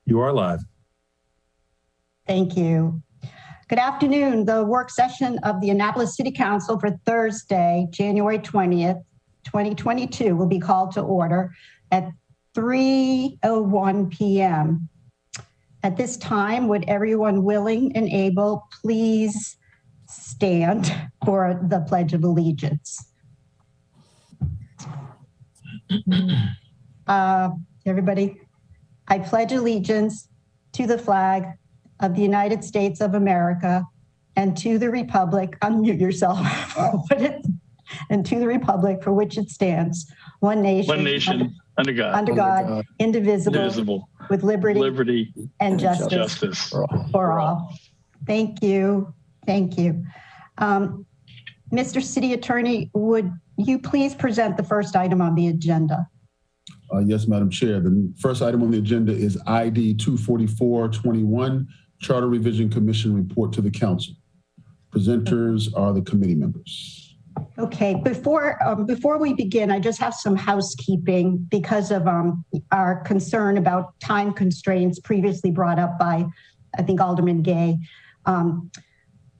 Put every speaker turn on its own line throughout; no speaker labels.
You are live.
Thank you. Good afternoon. The work session of the Annapolis City Council for Thursday, January 20th, 2022 will be called to order at 3:01 p.m. At this time, would everyone willing and able please stand for the Pledge of Allegiance? Everybody, I pledge allegiance to the flag of the United States of America and to the republic, unmute yourself, and to the republic for which it stands, one nation, under God, indivisible, with liberty and justice for all. Thank you. Thank you. Mr. City Attorney, would you please present the first item on the agenda?
Yes, Madam Chair. The first item on the agenda is ID 24421, Charter Revision Commission report to the Council. Presenters are the committee members.
Okay, before we begin, I just have some housekeeping because of our concern about time constraints previously brought up by, I think, Alderman Gay.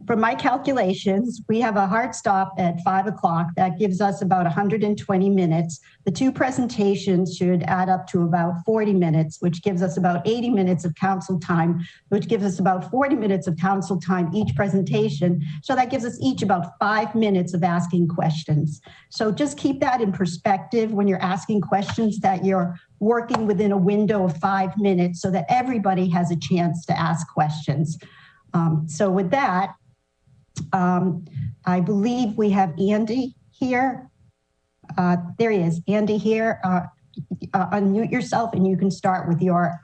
From my calculations, we have a hard stop at 5 o'clock. That gives us about 120 minutes. The two presentations should add up to about 40 minutes, which gives us about 80 minutes of council time, which gives us about 40 minutes of council time each presentation. So that gives us each about 5 minutes of asking questions. So just keep that in perspective when you're asking questions, that you're working within a window of 5 minutes so that everybody has a chance to ask questions. So with that, I believe we have Andy here. There he is, Andy here. Unmute yourself and you can start with your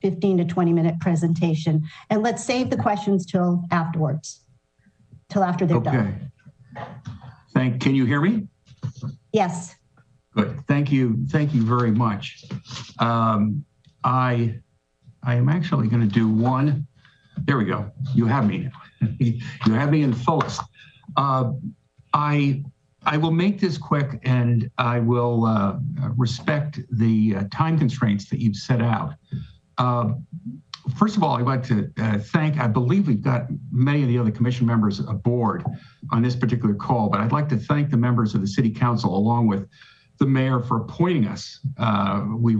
15 to 20 minute presentation. And let's save the questions till afterwards, till after they're done.
Can you hear me?
Yes.
Good, thank you very much. I am actually gonna do one. There we go, you have me now. You have me in fullest. I will make this quick and I will respect the time constraints that you've set out. First of all, I'd like to thank, I believe we've got many of the other commission members aboard on this particular call, but I'd like to thank the members of the City Council along with the mayor for appointing us. We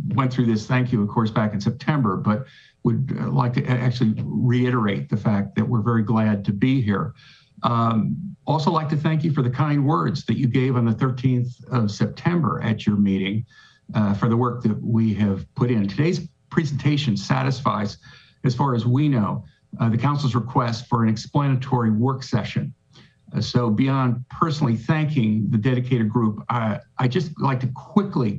went through this, thank you, of course, back in September, but would like to actually reiterate the fact that we're very glad to be here. Also like to thank you for the kind words that you gave on the 13th of September at your meeting for the work that we have put in. Today's presentation satisfies, as far as we know, the council's request for an explanatory work session. So beyond personally thanking the dedicated group, I just like to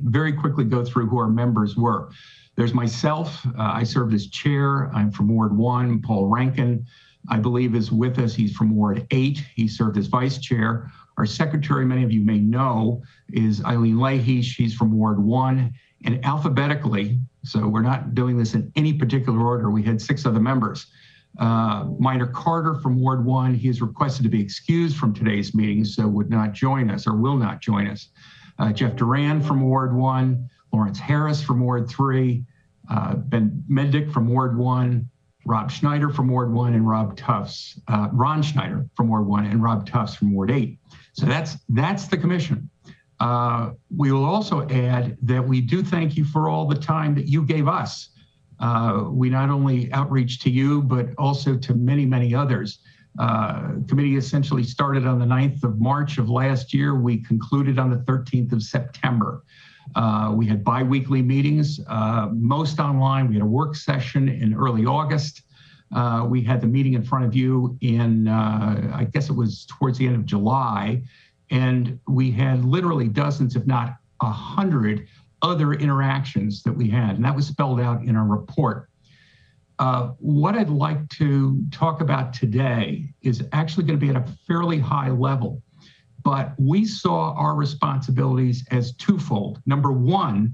very quickly go through who our members were. There's myself, I served as chair. I'm from Ward 1. Paul Rankin, I believe, is with us. He's from Ward 8. He served as vice chair. Our secretary, many of you may know, is Eileen Leahy. She's from Ward 1. And alphabetically, so we're not doing this in any particular order, we had 6 other members. Minor Carter from Ward 1, he is requested to be excused from today's meeting, so would not join us or will not join us. Jeff Duran from Ward 1, Lawrence Harris from Ward 3, Ben Mendick from Ward 1, Rob Schneider from Ward 1, and Ron Schneider from Ward 1, and Rob Tufts from Ward 8. So that's the commission. We will also add that we do thank you for all the time that you gave us. We not only outreach to you, but also to many, many others. Committee essentially started on the 9th of March of last year. We concluded on the 13th of September. We had bi-weekly meetings, most online. We had a work session in early August. We had the meeting in front of you in, I guess it was towards the end of July. And we had literally dozens, if not 100 other interactions that we had, and that was spelled out in our report. What I'd like to talk about today is actually going to be at a fairly high level, but we saw our responsibilities as twofold. Number one,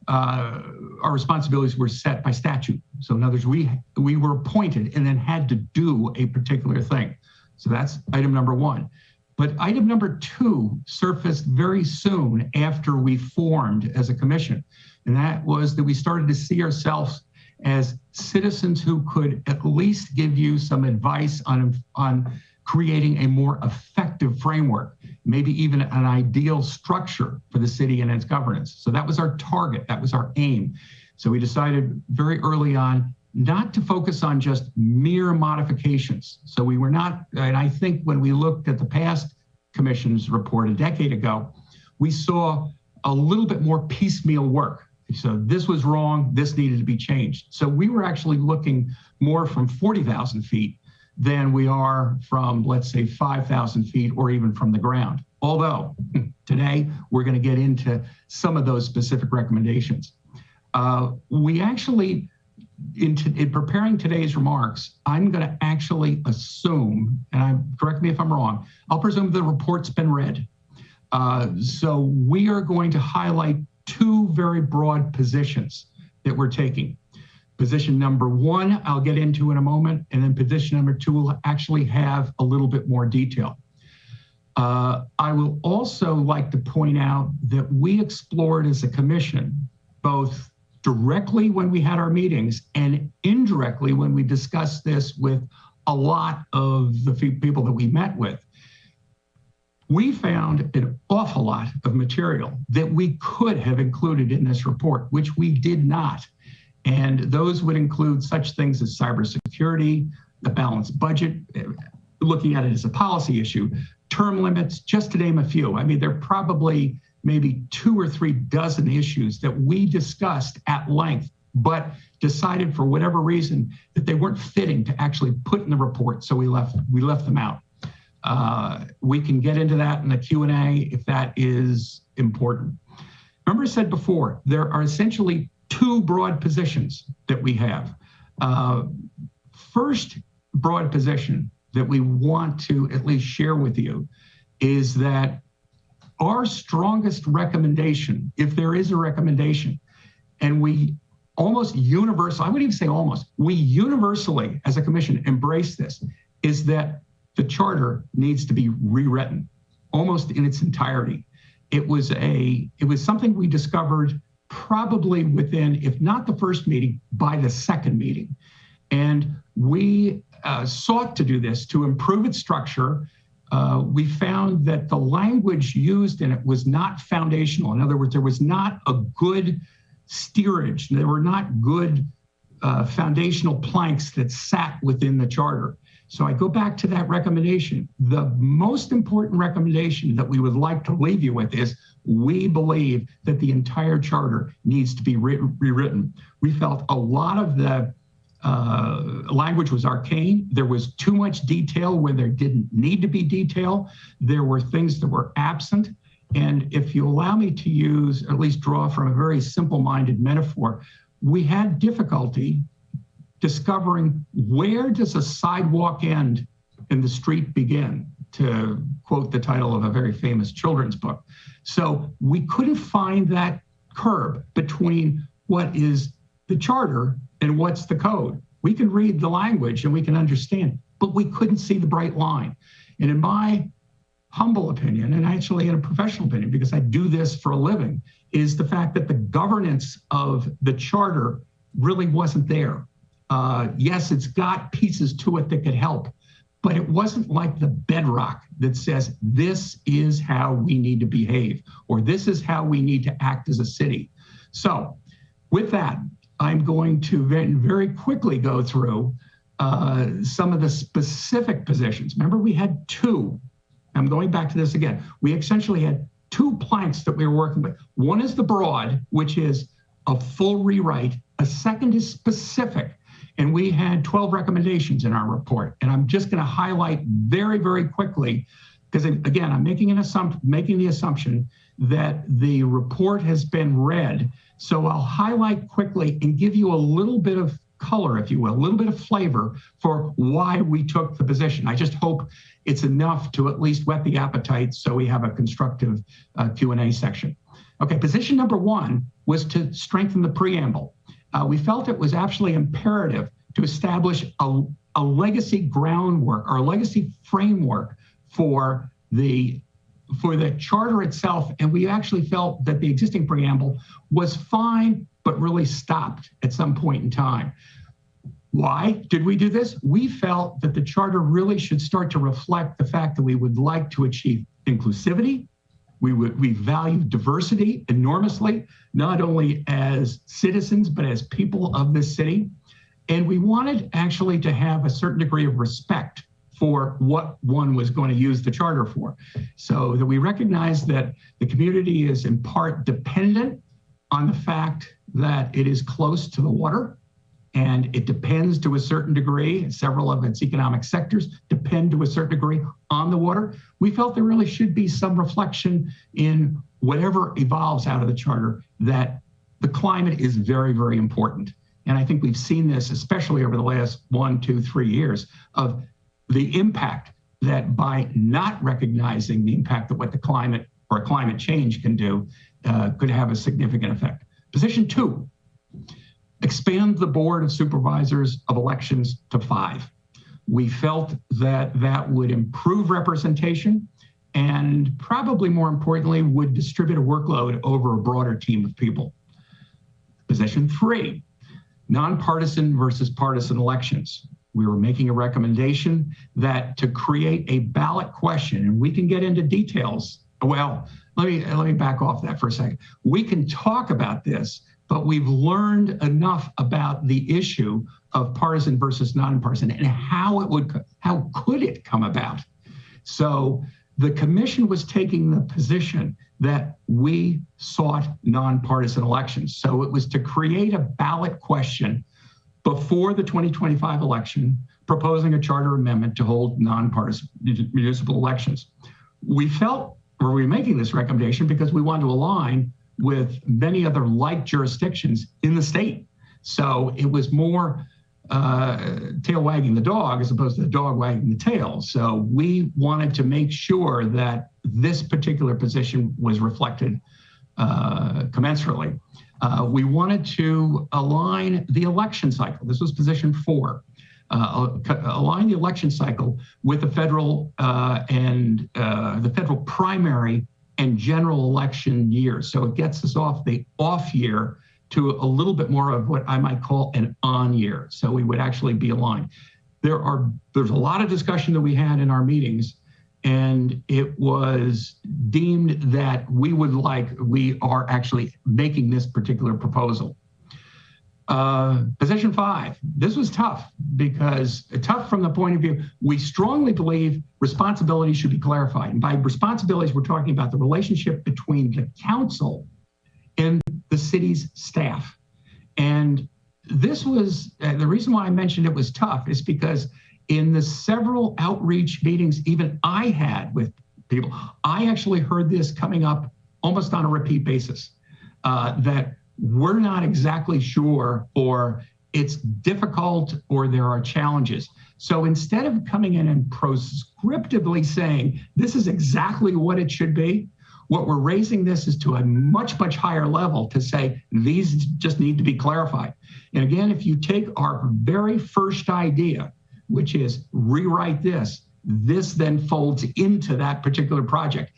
our responsibilities were set by statute. So in other words, we were appointed and then had to do a particular thing. So that's item number one. But item number two surfaced very soon after we formed as a commission. And that was that we started to see ourselves as citizens who could at least give you some advice on creating a more effective framework, maybe even an ideal structure for the city and its governance. So that was our target, that was our aim. So we decided very early on not to focus on just mere modifications. So we were not, and I think when we looked at the past commission's report a decade ago, we saw a little bit more piecemeal work. So this was wrong, this needed to be changed. So we were actually looking more from 40,000 feet than we are from, let's say, 5,000 feet or even from the ground. Although today we're going to get into some of those specific recommendations. We actually, in preparing today's remarks, I'm going to actually assume, and correct me if I'm wrong, I'll presume the report's been read. So we are going to highlight two very broad positions that we're taking. Position number one, I'll get into in a moment, and then position number two will actually have a little bit more detail. I will also like to point out that we explored as a commission, both directly when we had our meetings and indirectly when we discussed this with a lot of the people that we met with. We found an awful lot of material that we could have included in this report, which we did not. And those would include such things as cybersecurity, the balanced budget, looking at it as a policy issue, term limits, just to name a few. I mean, there are probably maybe 2 or 3 dozen issues that we discussed at length, but decided for whatever reason that they weren't fitting to actually put in the report, so we left them out. We can get into that in the Q&A if that is important. Remember I said before, there are essentially 2 broad positions that we have. First broad position that we want to at least share with you is that our strongest recommendation, if there is a recommendation, and we almost universally, I wouldn't even say almost, we universally as a commission embrace this, is that the charter needs to be rewritten almost in its entirety. It was something we discovered probably within, if not the first meeting, by the second meeting. And we sought to do this to improve its structure. We found that the language used in it was not foundational. In other words, there was not a good steerage. There were not good foundational planks that sat within the charter. So I go back to that recommendation. The most important recommendation that we would like to leave you with is we believe that the entire charter needs to be rewritten. We felt a lot of the language was arcane. There was too much detail where there didn't need to be detail. There were things that were absent. And if you allow me to use, or at least draw from a very simple-minded metaphor, we had difficulty discovering where does a sidewalk end and the street begin, to quote the title of a very famous children's book. So we couldn't find that curb between what is the charter and what's the code. We can read the language and we can understand, but we couldn't see the bright line. And in my humble opinion, and actually in a professional opinion, because I do this for a living, is the fact that the governance of the charter really wasn't there. Yes, it's got pieces to it that could help, but it wasn't like the bedrock that says, this is how we need to behave, or this is how we need to act as a city. So with that, I'm going to very quickly go through some of the specific positions. Remember, we had 2. I'm going back to this again. We essentially had 2 planks that we were working with. One is the broad, which is a full rewrite. A second is specific. And we had 12 recommendations in our report. And I'm just going to highlight very, very quickly, because again, I'm making the assumption that the report has been read. So I'll highlight quickly and give you a little bit of color, if you will, a little bit of flavor for why we took the position. I just hope it's enough to at least whet the appetite so we have a constructive Q&A section. Okay, position number 1 was to strengthen the preamble. We felt it was absolutely imperative to establish a legacy groundwork or a legacy framework for the for the charter itself, and we actually felt that the existing preamble was fine, but really stopped at some point in time. Why did we do this? We felt that the charter really should start to reflect the fact that we would like to achieve inclusivity. We value diversity enormously, not only as citizens, but as people of this city. And we wanted actually to have a certain degree of respect for what one was going to use the charter for. So that we recognize that the community is in part dependent on the fact that it is close to the water, and it depends to a certain degree. Several of its economic sectors depend to a certain degree on the water. We felt there really should be some reflection in whatever evolves out of the charter, that the climate is very, very important. And I think we've seen this, especially over the last 1, 2, 3 years, of the impact that by not recognizing the impact of what the climate or climate change can do could have a significant effect. Position 2, expand the Board of Supervisors of Elections to 5. We felt that that would improve representation and probably more importantly, would distribute a workload over a broader team of people. Position 3, nonpartisan versus partisan elections. We were making a recommendation that to create a ballot question, and we can get into details. Well, let me back off that for a second. We can talk about this, but we've learned enough about the issue of partisan versus nonpartisan and how could it come about. So the commission was taking the position that we sought nonpartisan elections. So it was to create a ballot question before the 2025 election, proposing a charter amendment to hold nonpartisan municipal elections. We were making this recommendation because we wanted to align with many other like jurisdictions in the state. So it was more tail wagging the dog as opposed to the dog wagging the tail. So we wanted to make sure that this particular position was reflected commensurately. We wanted to align the election cycle. This was position 4. Align the election cycle with the federal and the federal primary and general election years. So it gets us off the off year to a little bit more of what I might call an on year. So we would actually be aligned. There's a lot of discussion that we had in our meetings, and it was deemed that we are actually making this particular proposal. Position 5, this was tough tough from the point of view, we strongly believe responsibilities should be clarified. And by responsibilities, we're talking about the relationship between the council and the city's staff. And this was, the reason why I mentioned it was tough is because in the several outreach meetings even I had with people, I actually heard this coming up almost on a repeat basis, that we're not exactly sure, or it's difficult, or there are challenges. So instead of coming in and proscriptively saying, this is exactly what it should be, what we're raising this is to a much, much higher level to say, these just need to be clarified. And again, if you take our very first idea, which is rewrite this then folds into that particular project.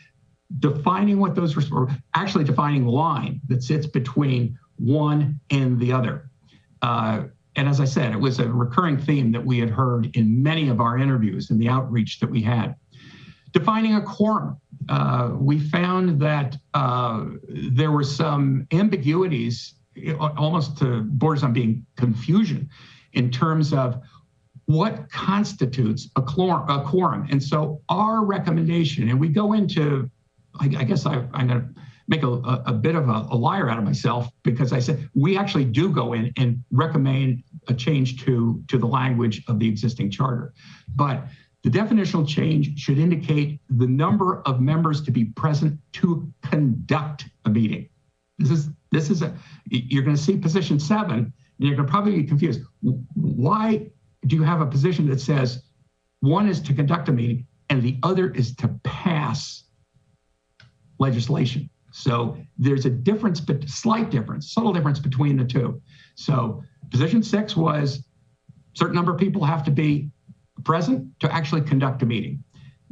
Defining what those, or actually defining the line that sits between one and the other. And as I said, it was a recurring theme that we had heard in many of our interviews and the outreach that we had. Defining a quorum. We found that there were some ambiguities, almost to borders on being confusion, in terms of what constitutes a quorum. And so our recommendation, and we go into, I guess I'm going to make a bit of a liar out of myself, because I said we actually do go in and recommend a change to the language of the existing charter. But the definitional change should indicate the number of members to be present to conduct a meeting. You're going to see position 7, and you're going to probably be confused. Why do you have a position that says one is to conduct a meeting and the other is to pass legislation? So there's a difference, but slight difference, subtle difference between the two. So position 6 was certain number of people have to be present to actually conduct a meeting.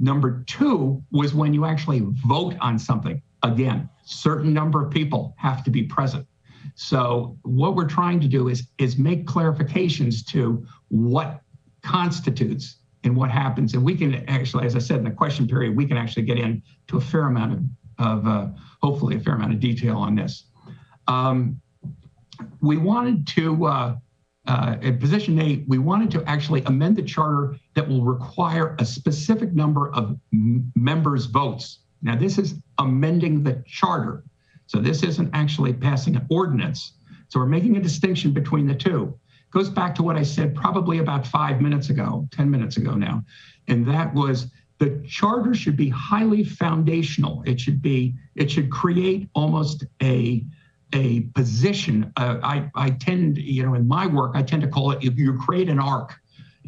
Number two was when you actually vote on something. Again, certain number of people have to be present. So what we're trying to do is make clarifications to what constitutes and what happens. And we can actually, as I said, in the question period, we can actually get into a fair amount of hopefully a fair amount of detail on this. We wanted to, in position 8, we wanted to actually amend the charter that will require a specific number of members' votes. Now, this is amending the charter. So this isn't actually passing an ordinance. So we're making a distinction between the two. It goes back to what I said probably about 5 minutes ago, 10 minutes ago now. And that was the charter should be highly foundational. It should create almost a position. I tend, in my work, I tend to call it, if you create an arc,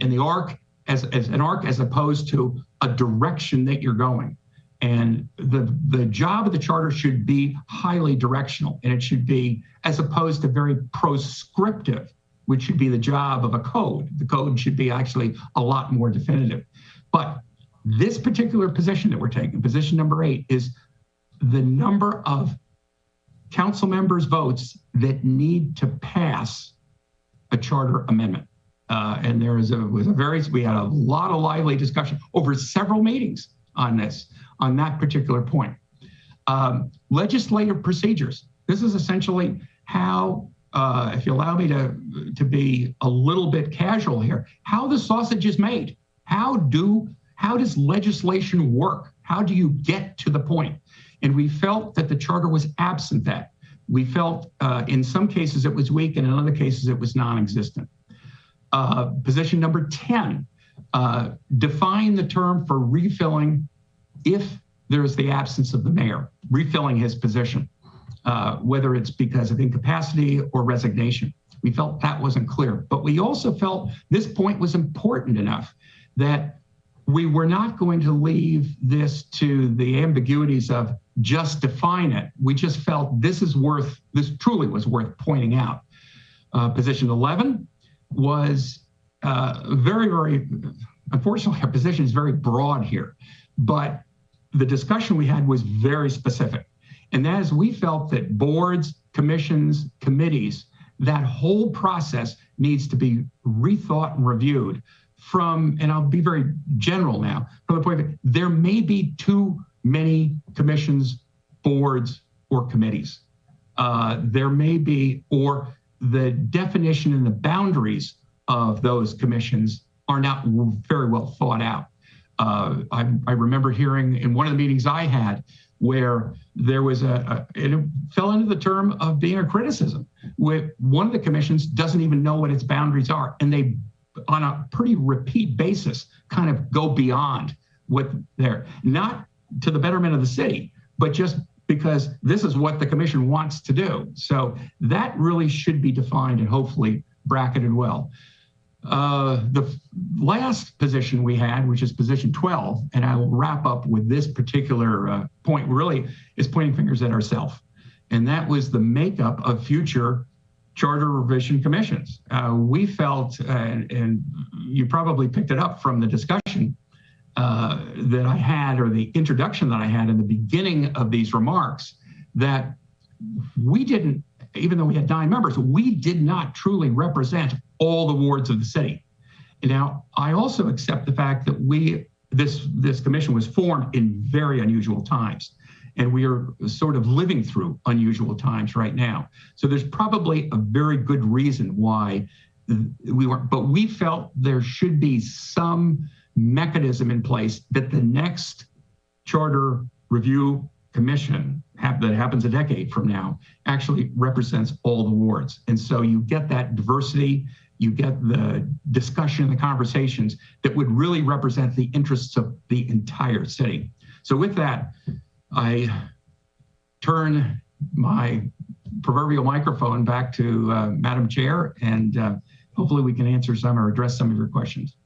and the arc as an arc as opposed to a direction that you're going. And the job of the charter should be highly directional, and it should be, as opposed to very proscriptive, which should be the job of a code. The code should be actually a lot more definitive. But this particular position that we're taking, position number 8, is the number of council members' votes that need to pass a charter amendment. And we had a lot of lively discussion over several meetings on this, on that particular point. Legislative procedures. This is essentially how, if you allow me to be a little bit casual here, how the sausage is made. How does legislation work? How do you get to the point? And we felt that the charter was absent that. We felt in some cases it was weak, and in other cases it was non-existent. Position number 10, define the term for refilling if there is the absence of the mayor, refilling his position, whether it's because of incapacity or resignation. We felt that wasn't clear, but we also felt this point was important enough that we were not going to leave this to the ambiguities of just define it. We just felt this truly was worth pointing out. Position 11 was very, very, unfortunately, our position is very broad here, but the discussion we had was very specific. And that is, we felt that boards, commissions, committees, that whole process needs to be rethought and reviewed from, and I'll be very general now, from the point of there may be too many commissions, boards, or committees. There may be, or the definition and the boundaries of those commissions are not very well thought out. I remember hearing in one of the meetings I had where there was it fell into the term of being a criticism, where one of the commissions doesn't even know what its boundaries are, and they, on a pretty repeat basis, kind of go beyond what they're, not to the betterment of the city, but just because this is what the commission wants to do. So that really should be defined and hopefully bracketed well. The last position we had, which is position 12, and I will wrap up with this particular point, really is pointing fingers at ourselves. And that was the makeup of future charter revision commissions. We felt, and you probably picked it up from the discussion that I had, or the introduction that I had in the beginning of these remarks, that we didn't, even though we had 9 members, we did not truly represent all the wards of the city. And now, I also accept the fact that this commission was formed in very unusual times, and we are sort of living through unusual times right now. So there's probably a very good reason why we weren't, but we felt there should be some mechanism in place that the next charter review commission that happens a decade from now actually represents all the wards. And so you get that diversity, you get the discussion, the conversations that would really represent the interests of the entire city. So with that, I turn my proverbial microphone back to Madam Chair, and hopefully we can answer some or address some of your questions.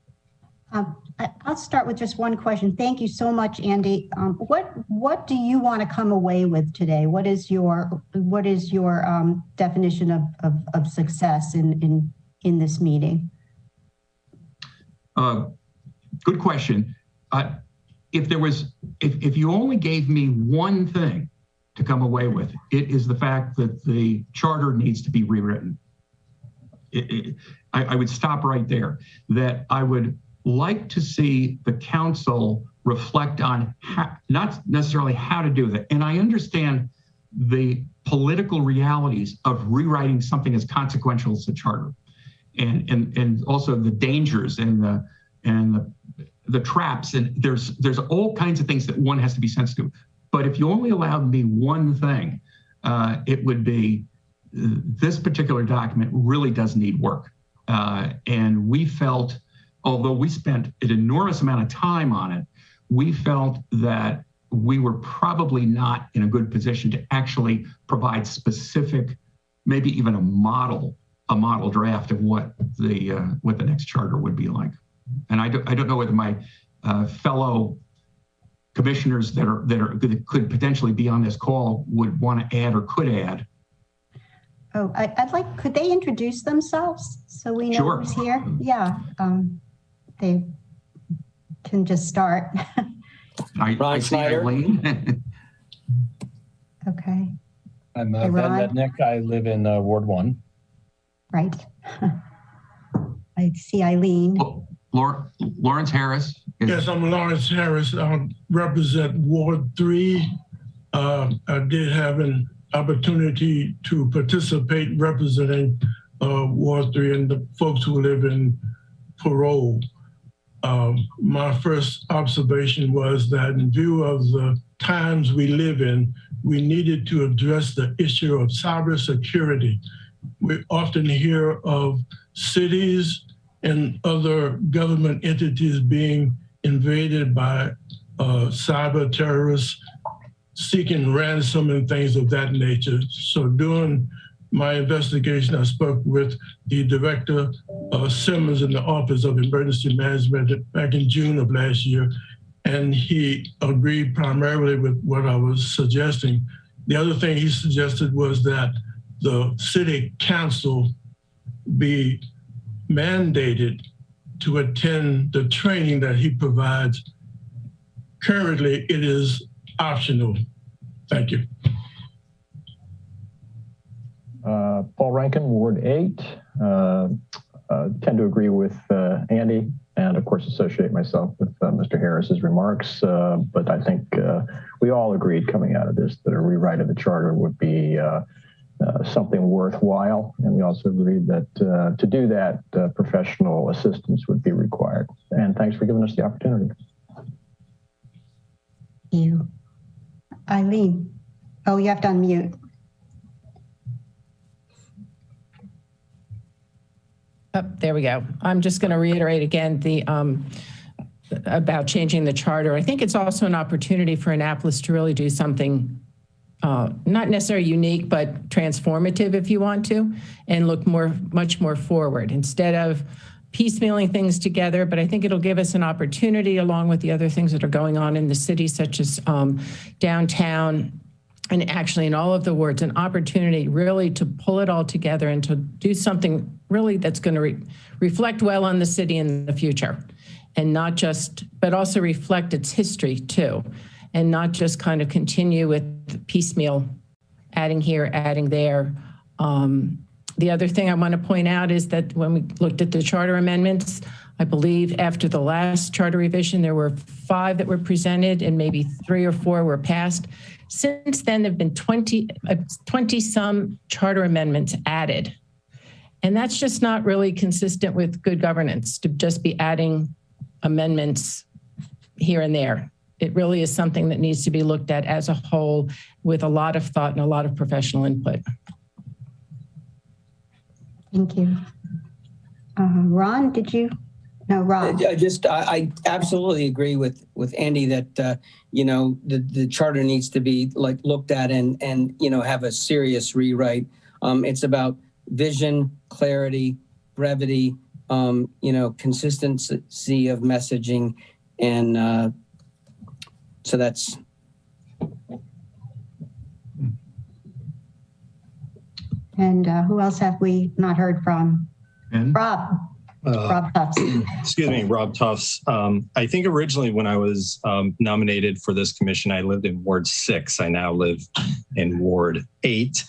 I'll start with just one question. Thank you so much, Andy. What do you want to come away with today? What is your definition of success in this meeting?
Good question. if you only gave me one thing to come away with, it is the fact that the charter needs to be rewritten. I would stop right there. That I would like to see the council reflect on not necessarily how to do that. And I understand the political realities of rewriting something as consequential as the charter, and also the dangers and the traps. And there's all kinds of things that one has to be sensitive. But if you only allowed me one thing, it would be this particular document really does need work. And we felt, although we spent an enormous amount of time on it, we felt that we were probably not in a good position to actually provide specific, maybe even a model draft of what the next charter would be like. And I don't know whether my fellow commissioners that could potentially be on this call would want to add or could add.
Oh, could they introduce themselves so we know
Sure.
who's here? Yeah, they can just start.
I see Eileen.
Okay.
I'm
Hey,
Ben
Ron.
Mednick. I live in Ward 1.
Right. I see Eileen.
Lawrence Harris.
Yes, I'm Lawrence Harris. I represent Ward 3. I did have an opportunity to participate representing Ward 3 and the folks who live in Parole. My first observation was that in view of the times we live in, we needed to address the issue of cybersecurity. We often hear of cities and other government entities being invaded by cyber terrorists seeking ransom and things of that nature. So during my investigation, I spoke with the director, Simmons, in the Office of Emergency Management back in June of last year, and he agreed primarily with what I was suggesting. The other thing he suggested was that the city council be mandated to attend the training that he provides. Currently, it is optional. Thank you.
Paul Rankin, Ward 8. Tend to agree with Andy and, of course, associate myself with Mr. Harris's remarks. But I think we all agreed coming out of this that a rewrite of the charter would be something worthwhile. And we also agreed that to do that, professional assistance would be required. And thanks for giving us the opportunity.
Thank you. Eileen. Oh, you have to unmute.
Oh, there we go. I'm just going to reiterate again about changing the charter. I think it's also an opportunity for Annapolis to really do something not necessarily unique, but transformative if you want to, and look much more forward instead of piecemealing things together. But I think it'll give us an opportunity, along with the other things that are going on in the city, such as downtown, and actually in all of the wards, an opportunity really to pull it all together and to do something really that's going to reflect well on the city in the future, and not just, but also reflect its history too, and not just kind of continue with piecemeal, adding here, adding there. The other thing I want to point out is that when we looked at the charter amendments, I believe after the last charter revision, there were 5 that were presented and maybe 3 or 4 were passed. Since then, there have been 20 some charter amendments added. And that's just not really consistent with good governance to just be adding amendments here and there. It really is something that needs to be looked at as a whole with a lot of thought and a lot of professional input.
Thank you. Ron, did you? No, Rob.
I absolutely agree with Andy that the charter needs to be looked at and have a serious rewrite. It's about vision, clarity, brevity, consistency of messaging, and so that's.
And who else have we not heard from?
Ben?
Rob. Rob Tufts.
Excuse me, Rob Tufts. I think originally when I was nominated for this commission, I lived in Ward 6. I now live in Ward 8.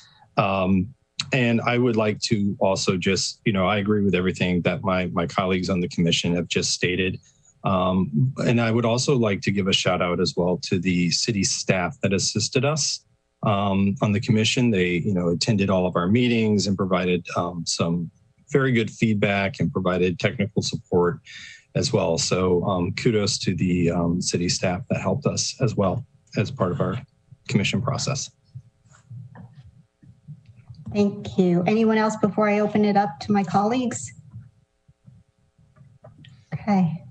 And I would like to also just, I agree with everything that my colleagues on the commission have just stated. And I would also like to give a shout out as well to the city staff that assisted us on the commission. They, attended all of our meetings and provided some very good feedback and provided technical support as well. So kudos to the city staff that helped us as well as part of our commission process.
Thank you. Anyone else before I open it up to my colleagues? Okay.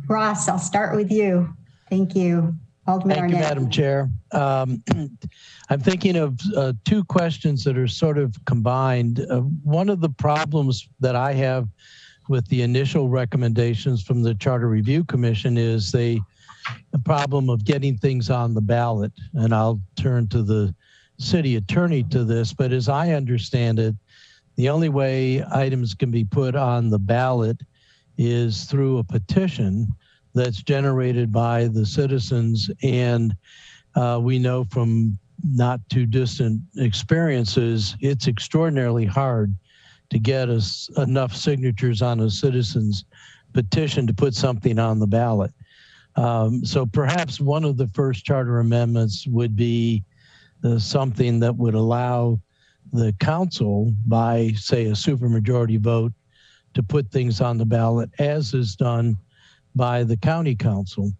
Ross, I'll start with you. Thank you. Alderman
Thank you,
Arnett.
Madam Chair. I'm thinking of two questions that are sort of combined. One of the problems that I have with the initial recommendations from the Charter Review Commission is the problem of getting things on the ballot. And I'll turn to the city attorney to this, but as I understand it, the only way items can be put on the ballot is through a petition that's generated by the citizens. And we know from not too distant experiences, it's extraordinarily hard to get us enough signatures on a citizen's petition to put something on the ballot. So perhaps one of the first charter amendments would be something that would allow the council, by say a supermajority vote, to put things on the ballot, as is done by the county council.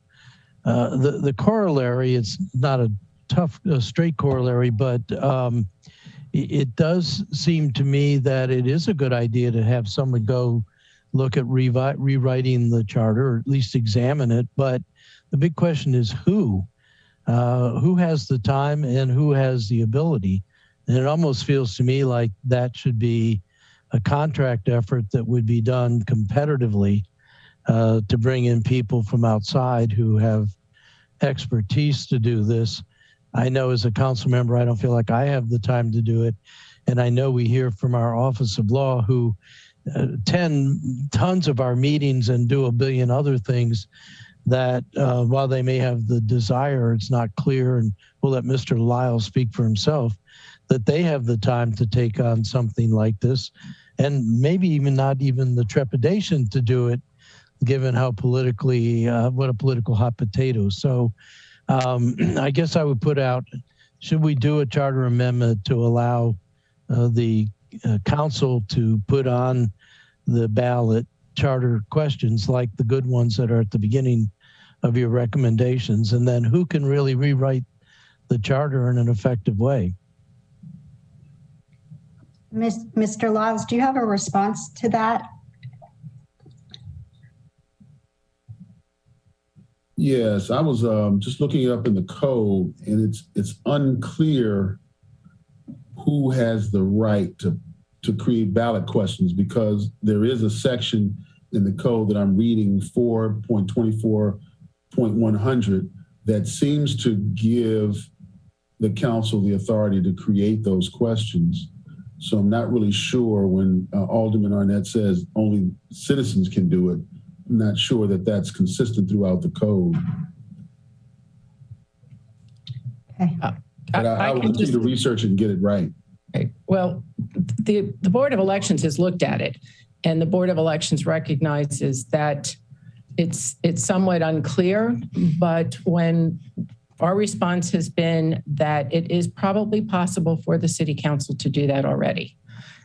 The corollary, it's not a straight corollary, but it does seem to me that it is a good idea to have someone go look at rewriting the charter, or at least examine it. But the big question is who has the time and who has the ability. And it almost feels to me like that should be a contract effort that would be done competitively to bring in people from outside who have expertise to do this. I know as a council member, I don't feel like I have the time to do it. And I know we hear from our Office of Law who attend tons of our meetings and do a billion other things that while they may have the desire, it's not clear, and we'll let Mr. Lyle speak for himself, that they have the time to take on something like this, and maybe even not even the trepidation to do it, given how politically, what a political hot potato. So I guess I would put out, should we do a charter amendment to allow the council to put on the ballot charter questions like the good ones that are at the beginning of your recommendations, and then who can really rewrite the charter in an effective way?
Mr. Lyles, do you have a response to that?
Yes, I was just looking it up in the code, and it's unclear who has the right to create ballot questions, because there is a section in the code that I'm reading, 4.24.100, that seems to give the council the authority to create those questions. So I'm not really sure when Alderman Arnett says only citizens can do it. I'm not sure that that's consistent throughout the code.
Okay.
But I will continue to research and get it right.
Okay. Well, the Board of Elections has looked at it, and the Board of Elections recognizes that it's somewhat unclear, but when our response has been that it is probably possible for the City Council to do that already.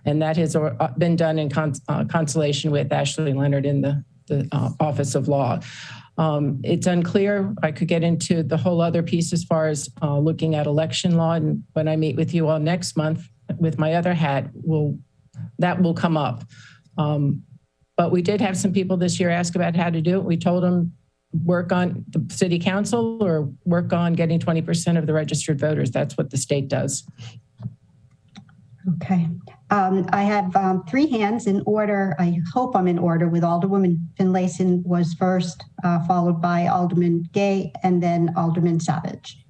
And that has been done in consultation with Ashley Leonard in the Office of Law. It's unclear. I could get into the whole other piece as far as looking at election law. And when I meet with you all next month with my other hat, that will come up. But we did have some people this year ask about how to do it. We told them work on the City Council or work on getting 20% of the registered voters. That's what the state does.
Okay. I have 3 hands in order. I hope I'm in order, with Alderwoman Finlayson was first, followed by Alderman Gay, and then Alderman Savage.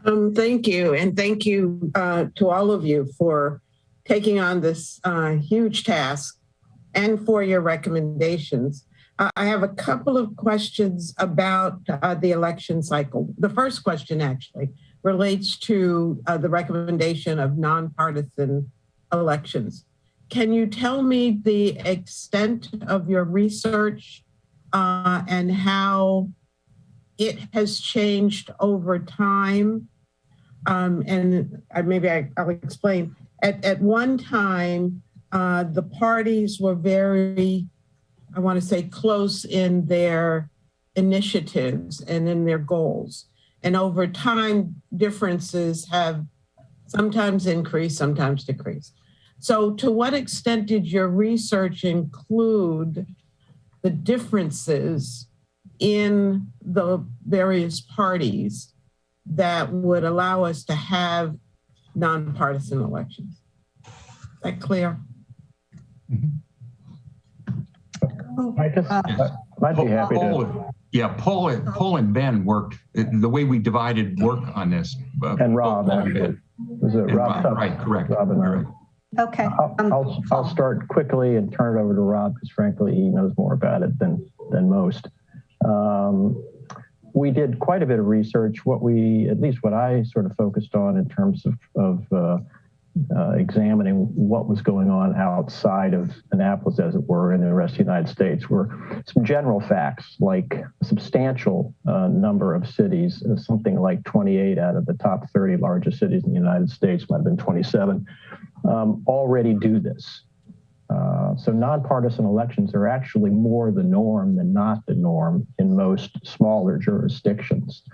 Thank you. And thank you to all of you for taking on this huge task and for your recommendations. I have a couple of questions about the election cycle. The first question actually relates to the recommendation of nonpartisan elections. Can you tell me the extent of your research and how it has changed over time? And maybe I'll explain. At one time, the parties were very, I want to say, close in their initiatives and in their goals. And over time, differences have sometimes increased, sometimes decreased. So to what extent did your research include the differences in the various parties that would allow us to have nonpartisan elections? Is that clear?
I'd be happy to.
Yeah, Paul and Ben worked, the way we divided work on this.
And Rob, was it Rob?
Right, correct.
Rob and
right.
Okay.
I'll start quickly and turn it over to Rob because frankly, he knows more about it than most. We did quite a bit of research. At least what I sort of focused on in terms of examining what was going on outside of Annapolis, as it were, in the rest of the United States, were some general facts, like a substantial number of cities, something like 28 out of the top 30 largest cities in the United States, might have been 27, already do this. So nonpartisan elections are actually more the norm than not the norm in most smaller jurisdictions.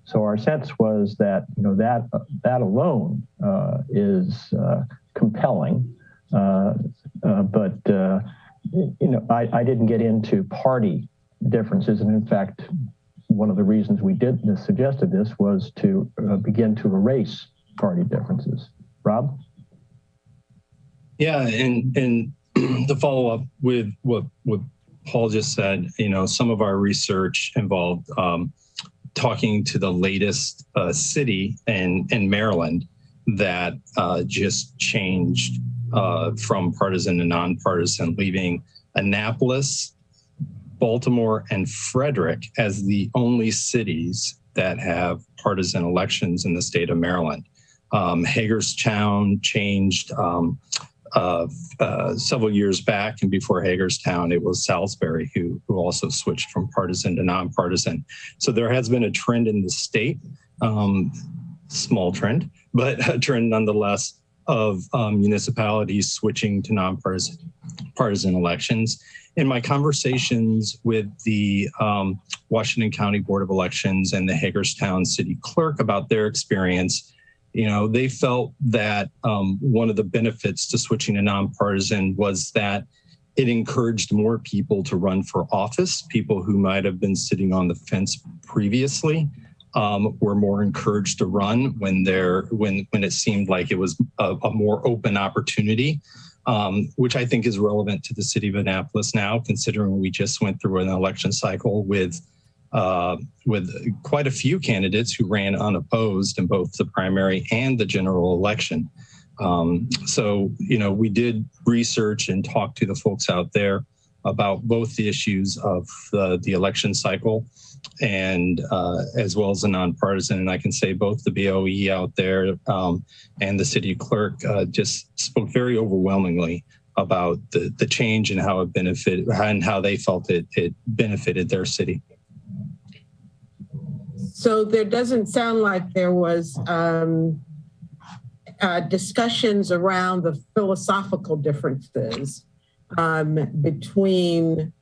So our sense was that that alone is compelling, but I didn't get into party differences, and in fact, one of the reasons we suggested this was to begin to erase party differences. Rob?
Yeah, and to follow up with what Paul just said, some of our research involved talking to the latest city in Maryland that just changed from partisan to nonpartisan, leaving Annapolis, Baltimore, and Frederick as the only cities that have partisan elections in the state of Maryland. Hagerstown changed several years back, and before Hagerstown, it was Salisbury who also switched from partisan to nonpartisan. So there has been a trend in the state, small trend, but a trend nonetheless of municipalities switching to nonpartisan elections. In my conversations with the Washington County Board of Elections and the Hagerstown City Clerk about their experience, they felt that one of the benefits to switching to nonpartisan was that it encouraged more people to run for office. People who might have been sitting on the fence previously were more encouraged to run when it seemed like it was a more open opportunity, which I think is relevant to the city of Annapolis now, considering we just went through an election cycle with quite a few candidates who ran unopposed in both the primary and the general election. So, we did research and talk to the folks out there about both the issues of the election cycle and as well as the nonpartisan. And I can say both the BOE out there and the city clerk just spoke very overwhelmingly about the change and how it benefited and how they felt it benefited their city.
So there doesn't sound like there was discussions around the philosophical differences between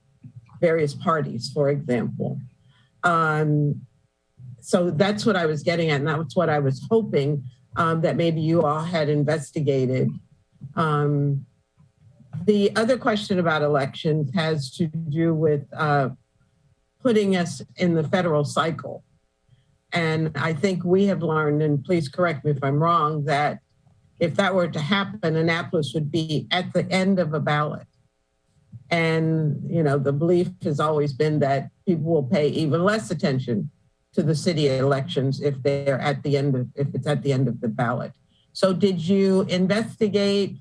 various parties, for example. So that's what I was getting at, and that's what I was hoping that maybe you all had investigated. The other question about elections has to do with putting us in the federal cycle. And I think we have learned, and please correct me if I'm wrong, that if that were to happen, Annapolis would be at the end of a ballot. And, the belief has always been that people will pay even less attention to the city elections if it's at the end of the ballot. So did you investigate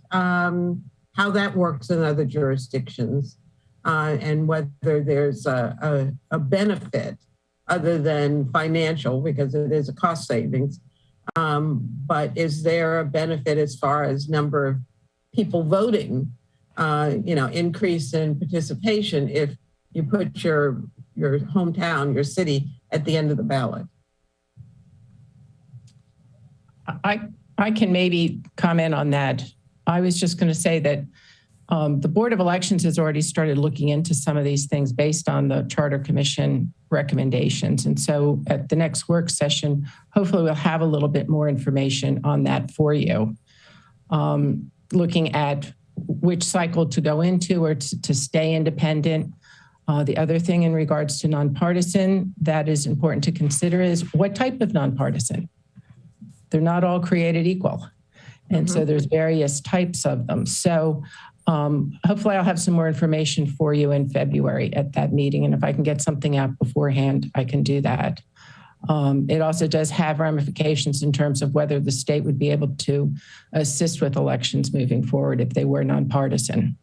how that works in other jurisdictions, and whether there's a benefit other than financial, because it is a cost savings. But is there a benefit as far as number of people voting, increase in participation if you put your hometown, your city at the end of the ballot?
I can maybe comment on that. I was just going to say that the Board of Elections has already started looking into some of these things based on the Charter Commission recommendations. And so at the next work session, hopefully we'll have a little bit more information on that for you. Looking at which cycle to go into or to stay independent. The other thing in regards to nonpartisan that is important to consider is what type of nonpartisan. They're not all created equal. And so there's various types of them. So hopefully I'll have some more information for you in February at that meeting. And if I can get something out beforehand, I can do that. It also does have ramifications in terms of whether the state would be able to assist with elections moving forward if they were nonpartisan,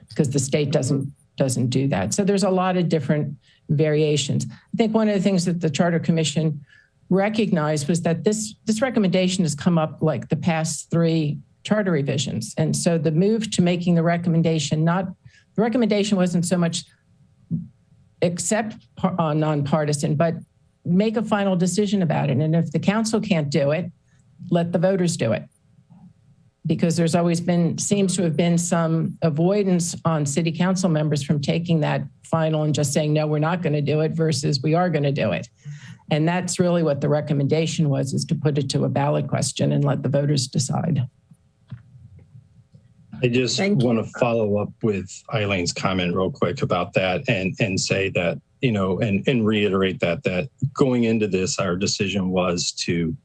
because the state doesn't do that. So there's a lot of different variations. I think one of the things that the Charter Commission recognized was that this recommendation has come up like the past 3 charter revisions. And so the move to making the recommendation, the recommendation wasn't so much accept nonpartisan, but make a final decision about it. And if the council can't do it, let the voters do it. Because there's always seems to have been some avoidance on city council members from taking that final and just saying, no, we're not going to do it versus we are going to do it. And that's really what the recommendation was, is to put it to a ballot question and let the voters decide.
I just want to follow up with Eileen's comment real quick about that and say that, and reiterate that going into this, our decision was to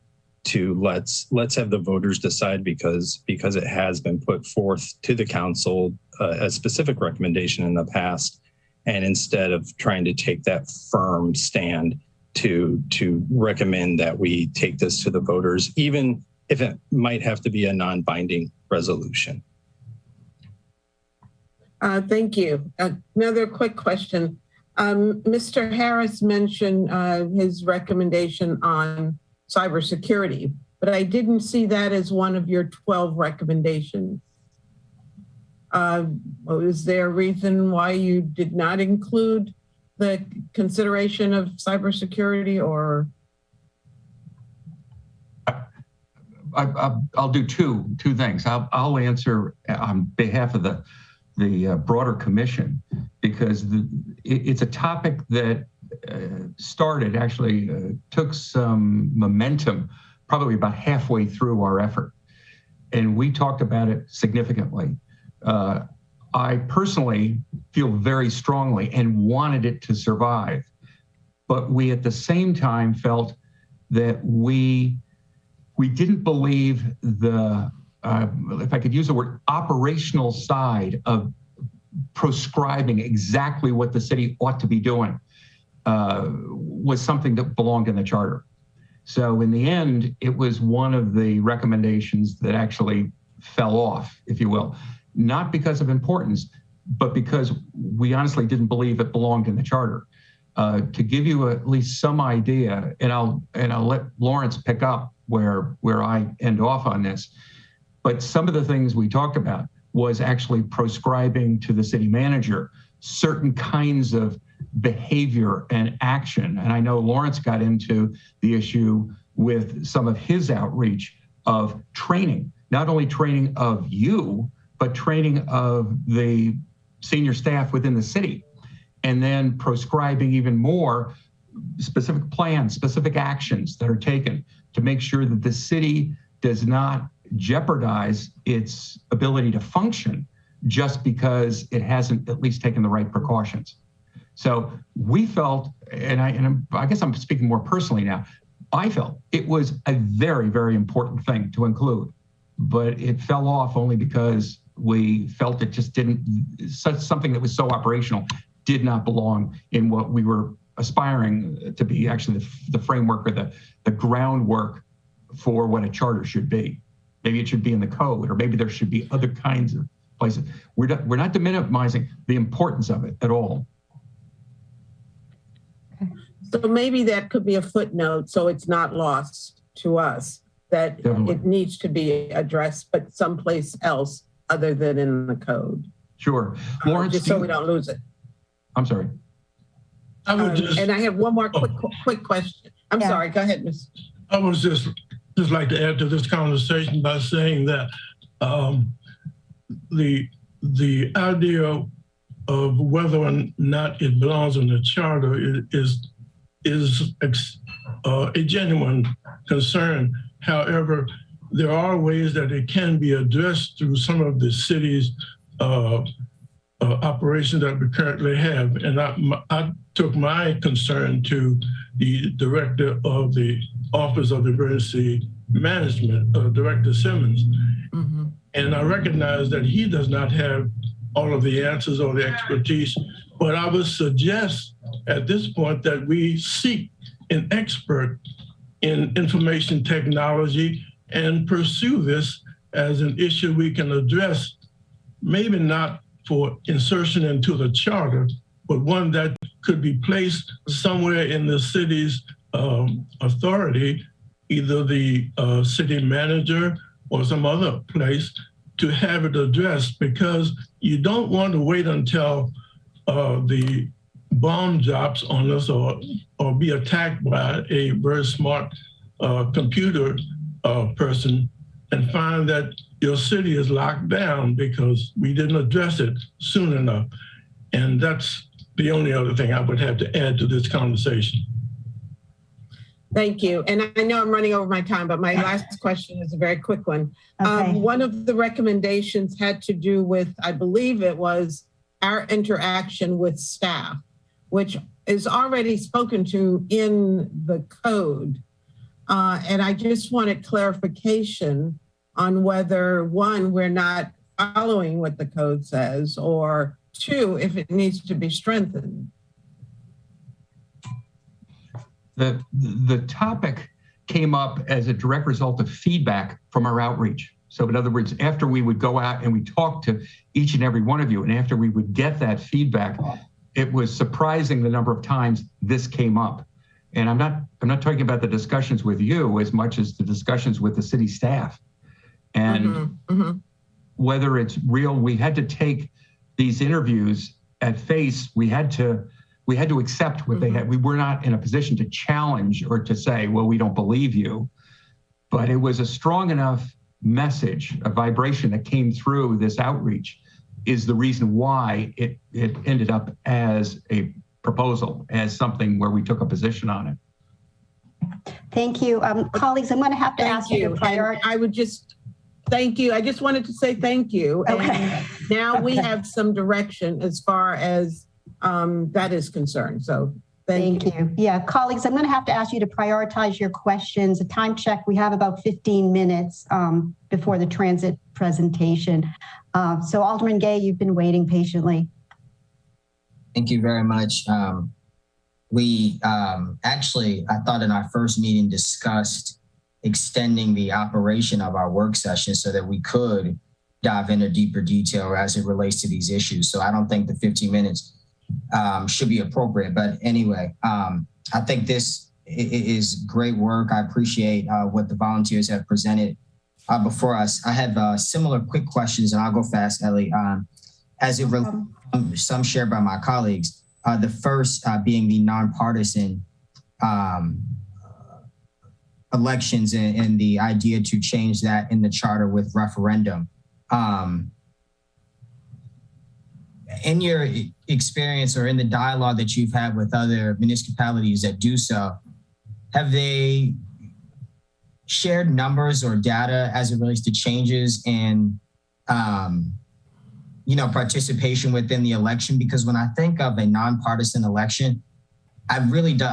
let's have the voters decide because it has been put forth to the council a specific recommendation in the past. And instead of trying to take that firm stand to recommend that we take this to the voters, even if it might have to be a non-binding resolution.
Thank you. Another quick question. Mr. Harris mentioned his recommendation on cybersecurity, but I didn't see that as one of your 12 recommendations. Is there a reason why you did not include the consideration of cybersecurity, or?
I'll do two things. I'll answer on behalf of the broader commission, because it's a topic that took some momentum probably about halfway through our effort. And we talked about it significantly. I personally feel very strongly and wanted it to survive, but we at the same time felt that we didn't believe if I could use the word, operational side of proscribing exactly what the city ought to be doing was something that belonged in the charter. So in the end, it was one of the recommendations that actually fell off, if you will, not because of importance, but because we honestly didn't believe it belonged in the charter. To give you at least some idea, and I'll let Lawrence pick up where I end off on this, but some of the things we talked about was actually proscribing to the city manager certain kinds of behavior and action. And I know Lawrence got into the issue with some of his outreach of training, not only training of you, but training of the senior staff within the city, and then proscribing even more specific plans, specific actions that are taken to make sure that the city does not jeopardize its ability to function just because it hasn't at least taken the right precautions. So we felt, and I guess I'm speaking more personally now, I felt it was a very, very important thing to include, but it fell off only because we felt it just something that was so operational did not belong in what we were aspiring to be actually the framework or the groundwork for what a charter should be. Maybe it should be in the code, or maybe there should be other kinds of places. We're not minimizing the importance of it at all.
So maybe that could be a footnote so it's not lost to us that
Definitely.
It needs to be addressed, but someplace else other than in the code.
Sure. Lawrence,
just so we don't lose it.
I'm sorry.
I would just,
and I have one more quick question. I'm sorry. Go ahead, Ms.
I would just like to add to this conversation by saying that the idea of whether or not it belongs in the charter is a genuine concern. However, there are ways that it can be addressed through some of the city's operations that we currently have. And I took my concern to the director of the Office of Emergency Management, Director Simmons. Mm-hmm. And I recognize that he does not have all of the answers or the expertise, but I would suggest at this point that we seek an expert in information technology and pursue this as an issue we can address, maybe not for insertion into the charter, but one that could be placed somewhere in the city's authority, either the city manager or some other place, to have it addressed, because you don't want to wait until the bomb drops on us or be attacked by a very smart computer person and find that your city is locked down because we didn't address it soon enough. And that's the only other thing I would have to add to this conversation.
Thank you. And I know I'm running over my time, but my last question is a very quick one. Okay. One of the recommendations had to do with, I believe it was our interaction with staff, which is already spoken to in the code. And I just wanted clarification on whether, one, we're not following what the code says, or two, if it needs to be strengthened.
The topic came up as a direct result of feedback from our outreach. So in other words, after we would go out and we talk to each and every one of you, and after we would get that feedback, it was surprising the number of times this came up. And I'm not talking about the discussions with you as much as the discussions with the city staff. And whether it's real, we had to take these interviews at face. We had to accept what they had. We were not in a position to challenge or to say, well, we don't believe you. But it was a strong enough message, a vibration that came through this outreach is the reason why it ended up as a proposal, as something where we took a position on it.
Thank you. Colleagues, I'm going to have to ask you to prioritize.
I would just, thank you. I just wanted to say thank you. Okay. And now we have some direction as far as that is concerned. So thank you.
Yeah, colleagues, I'm going to have to ask you to prioritize your questions. A time check, we have about 15 minutes before the transit presentation. So Alderman Gay, you've been waiting patiently.
Thank you very much. We actually, I thought in our first meeting discussed extending the operation of our work session so that we could dive into deeper detail as it relates to these issues. So I don't think the 15 minutes should be appropriate. But anyway, I think this is great work. I appreciate what the volunteers have presented before us. I have similar quick questions, and I'll go fast, Ellie. As it relates, some shared by my colleagues. The first being the nonpartisan elections and the idea to change that in the charter with referendum. In your experience or in the dialogue that you've had with other municipalities that do so, have they shared numbers or data as it relates to changes in participation within the election? Because when I think of a nonpartisan election, I really do.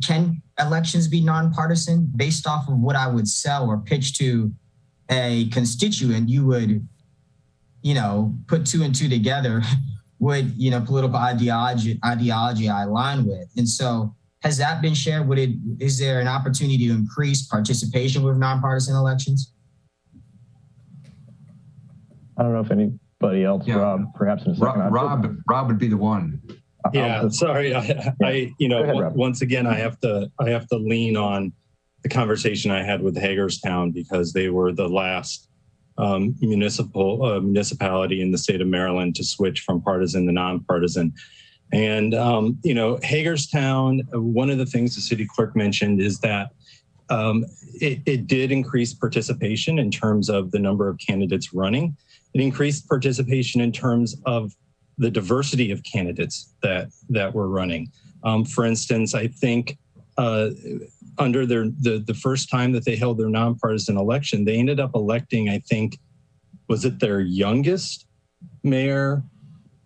Can elections be nonpartisan? Based off of what I would sell or pitch to a constituent, you would, put two and two together. Would political ideology I align with? And so, has that been shared? Is there an opportunity to increase participation with nonpartisan elections?
I don't know if any anybody else?
Yeah.
Rob, perhaps in a second.
Rob would be the one.
Yeah, sorry. I
ahead,
once again, I have to lean on the conversation I had with Hagerstown because they were the last municipality in the state of Maryland to switch from partisan to nonpartisan. And, Hagerstown, one of the things the city clerk mentioned is that it did increase participation in terms of the number of candidates running. It increased participation in terms of the diversity of candidates that were running. For instance, I think under the first time that they held their nonpartisan election, they ended up electing, I think, was it their youngest mayor?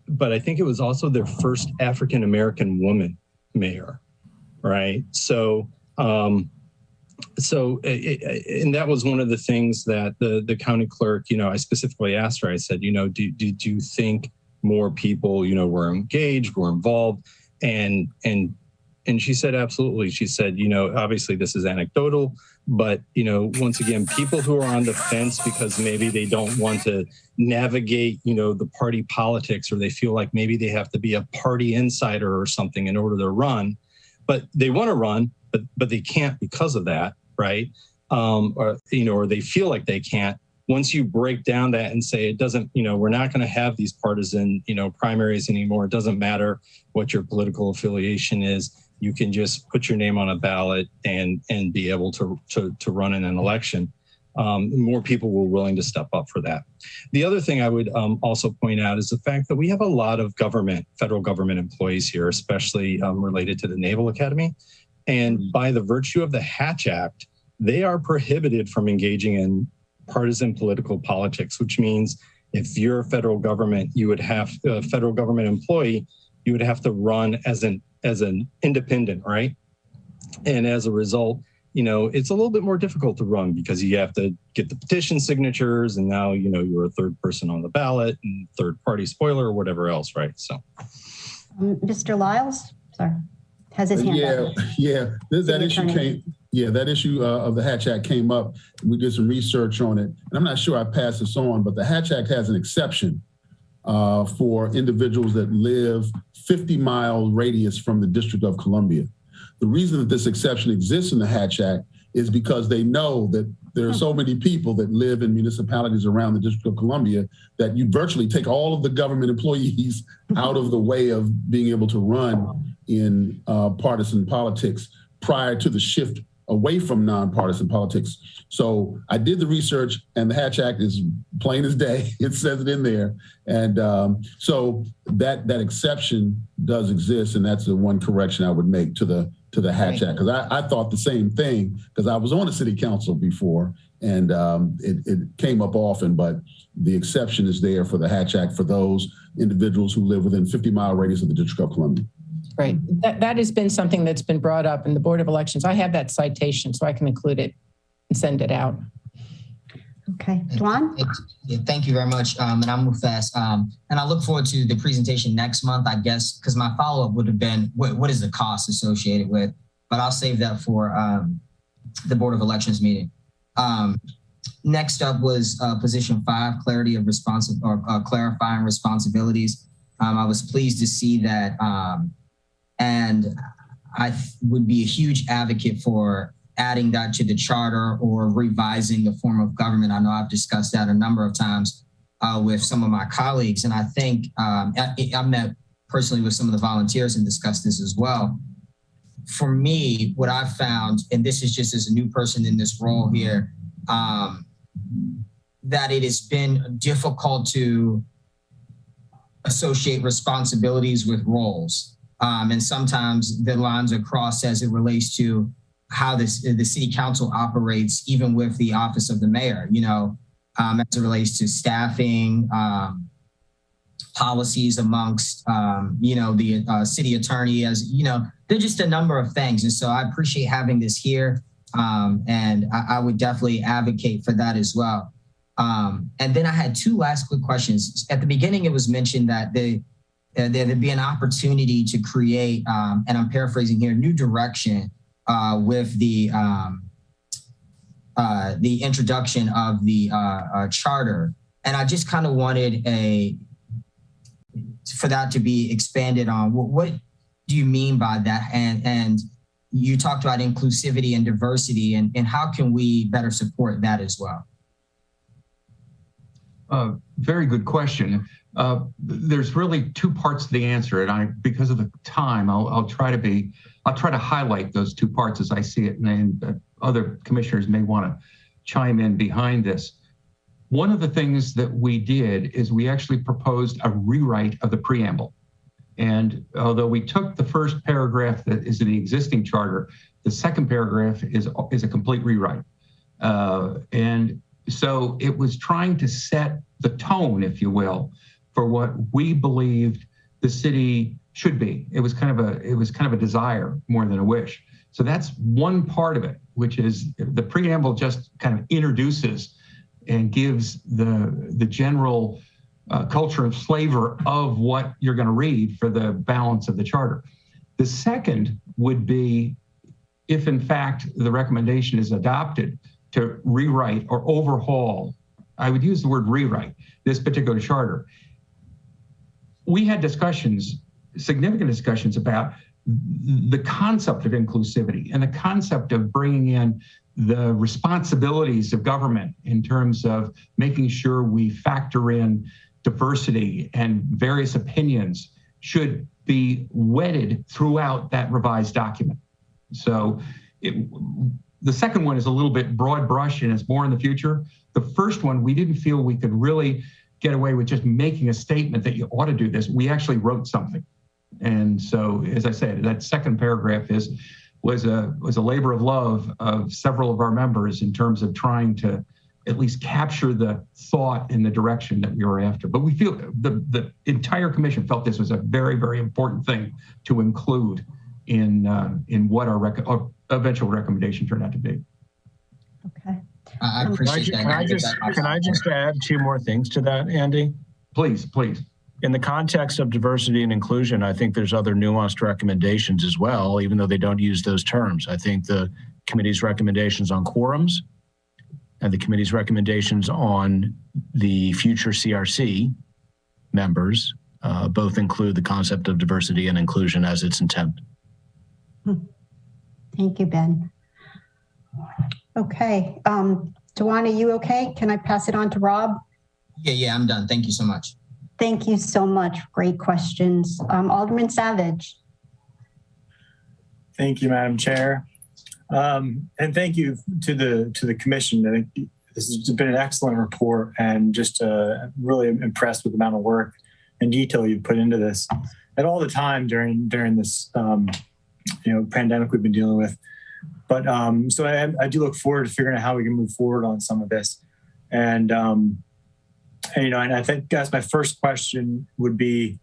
But I think it was also their first African-American woman mayor, right? So, and that was one of the things that the county clerk, I specifically asked her, I said, do you think more people, were engaged, were involved? And she said, absolutely. She said, obviously this is anecdotal, but, once again, people who are on the fence because maybe they don't want to navigate, the party politics, or they feel like maybe they have to be a party insider or something in order to run, but they want to run, but they can't because of that, right? Or they feel like they can't. Once you break down that and say it doesn't, we're not going to have these partisan, primaries anymore. It doesn't matter what your political affiliation is. You can just put your name on a ballot and be able to run in an election. More people were willing to step up for that. The other thing I would also point out is the fact that we have a lot of federal government employees here, especially related to the Naval Academy. And by the virtue of the Hatch Act, they are prohibited from engaging in partisan political politics, which means if you're a federal government, a federal government employee, you would have to run as an independent, right? And as a result, it's a little bit more difficult to run because you have to get the petition signatures, and now, you're a third person on the ballot and third party spoiler or whatever else, right? So,
Mr. Lyles, sorry, has his hand up.
That issue of the Hatch Act came up. We did some research on it, and I'm not sure I passed this on, but the Hatch Act has an exception for individuals that live 50-mile radius from the District of Columbia. The reason that this exception exists in the Hatch Act is because they know that there are so many people that live in municipalities around the District of Columbia that you virtually take all of the government employees out of the way of being able to run in partisan politics prior to the shift away from nonpartisan politics. So I did the research, and the Hatch Act is plain as day. It says it in there. And so that exception does exist, and that's the one correction I would make to the Hatch Act, because I thought the same thing, because I was on the city council before, and it came up often, but the exception is there for the Hatch Act for those individuals who live within 50-mile radius of the District of Columbia.
Right. That has been something that's been brought up in the Board of Elections. I have that citation, so I can include it and send it out.
Okay. Dwan?
Thank you very much. And I'll move fast. And I look forward to the presentation next month, I guess, because my follow-up would have been, what is the cost associated with? But I'll save that for the Board of Elections meeting. Next up was position 5, clarity of clarifying responsibilities. I was pleased to see that. And I would be a huge advocate for adding that to the charter or revising the form of government. I know I've discussed that a number of times with some of my colleagues. And I think I've met personally with some of the volunteers and discussed this as well. For me, what I've found, and this is just as a new person in this role here, that it has been difficult to associate responsibilities with roles. And sometimes the lines are crossed as it relates to how the city council operates, even with the office of the mayor, as it relates to staffing, policies amongst, the city attorney, they're just a number of things. And so I appreciate having this here. And I would definitely advocate for that as well. And then I had 2 last quick questions. At the beginning, it was mentioned that there'd be an opportunity to create, and I'm paraphrasing here, new direction with the introduction of the charter. And I just kind of wanted for that to be expanded on. What do you mean by that? And you talked about inclusivity and diversity, and how can we better support that as well?
Very good question. There's really two parts to the answer, and because of the time, I'll try to highlight those two parts as I see it, and other commissioners may want to chime in behind this. One of the things that we did is we actually proposed a rewrite of the preamble. And although we took the first paragraph that is in the existing charter, the second paragraph is a complete rewrite. And so it was trying to set the tone, if you will, for what we believed the city should be. It was kind of a desire more than a wish. So that's one part of it, which is the preamble just kind of introduces and gives the general culture and flavor of what you're going to read for the balance of the charter. The second would be, if in fact the recommendation is adopted, to rewrite or overhaul, I would use the word rewrite, this particular charter. We had discussions, significant discussions about the concept of inclusivity and the concept of bringing in the responsibilities of government in terms of making sure we factor in diversity and various opinions should be wedded throughout that revised document. So the second one is a little bit broad brush and it's more in the future. The first one, we didn't feel we could really get away with just making a statement that you ought to do this. We actually wrote something. And so, as I said, that second paragraph was a labor of love of several of our members in terms of trying to at least capture the thought in the direction that we were after. But we feel the entire commission felt this was a very, very important thing to include in what our eventual recommendation turned out to be.
Okay.
I appreciate that.
Can I just add two more things to that, Andy?
Please, please.
In the context of diversity and inclusion, I think there's other nuanced recommendations as well, even though they don't use those terms. I think the committee's recommendations on quorums and the committee's recommendations on the future CRC members both include the concept of diversity and inclusion as its intent.
Thank you, Ben. Okay. Tawana, you okay? Can I pass it on to Rob?
Yeah, I'm done. Thank you so much.
Thank you so much. Great questions. Alderman Savage.
Thank you, Madam Chair. And thank you to the commission. I think this has been an excellent report and just really impressed with the amount of work and detail you've put into this at all the time during this pandemic we've been dealing with. But so I do look forward to figuring out how we can move forward on some of this. And and I think that's my first question would be,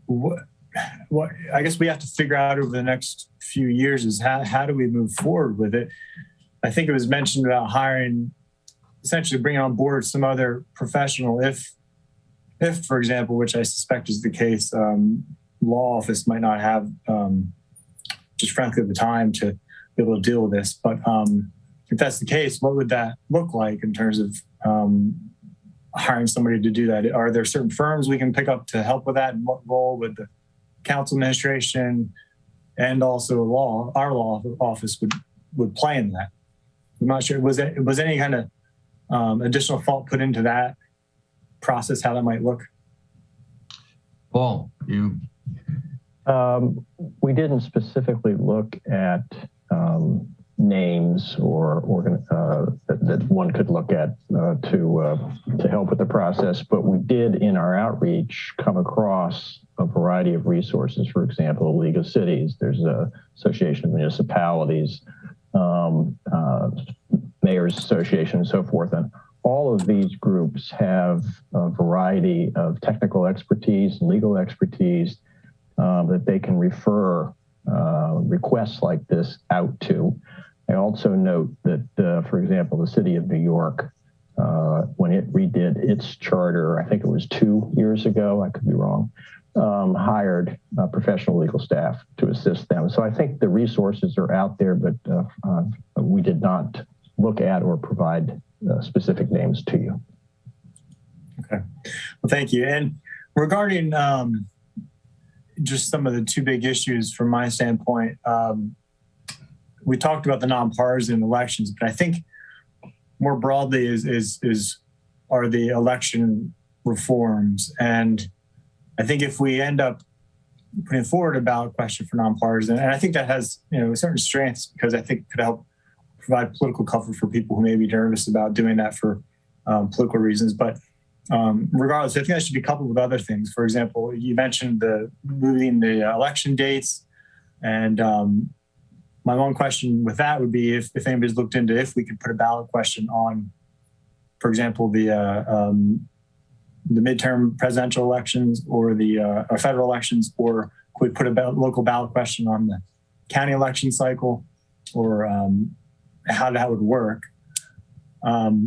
what I guess we have to figure out over the next few years is how do we move forward with it? I think it was mentioned about hiring, essentially bringing on board some other professional. If for example, which I suspect is the case, law office might not have just frankly the time to be able to deal with this. But if that's the case, what would that look like in terms of hiring somebody to do that? Are there certain firms we can pick up to help with that? And what role would the council administration and also our law office would play in that? I'm not sure. Was any kind of additional thought put into that process, how that might look?
Paul, you.
We didn't specifically look at names or that one could look at to help with the process, but we did in our outreach come across a variety of resources. For example, the League of Cities, there's a Association of Municipalities, Mayor's Association, and so forth. And all of these groups have a variety of technical expertise, legal expertise that they can refer requests like this out to. I also note that, for example, the city of New York, when it redid its charter, I think it was 2 years ago, I could be wrong, hired professional legal staff to assist them. So I think the resources are out there, but we did not look at or provide specific names to you.
Okay. Well, thank you. And regarding just some of the two big issues from my standpoint, we talked about the nonpartisan elections, but I think more broadly are the election reforms. And I think if we end up putting forward a ballot question for nonpartisan, and I think that has certain strengths because I think it could help provide political comfort for people who may be nervous about doing that for political reasons. But regardless, I think that should be coupled with other things. For example, you mentioned moving the election dates, and my one question with that would be if anybody's looked into if we could put a ballot question on, for example, the midterm presidential elections or the federal elections, or could we put a local ballot question on the county election cycle, or how that would work.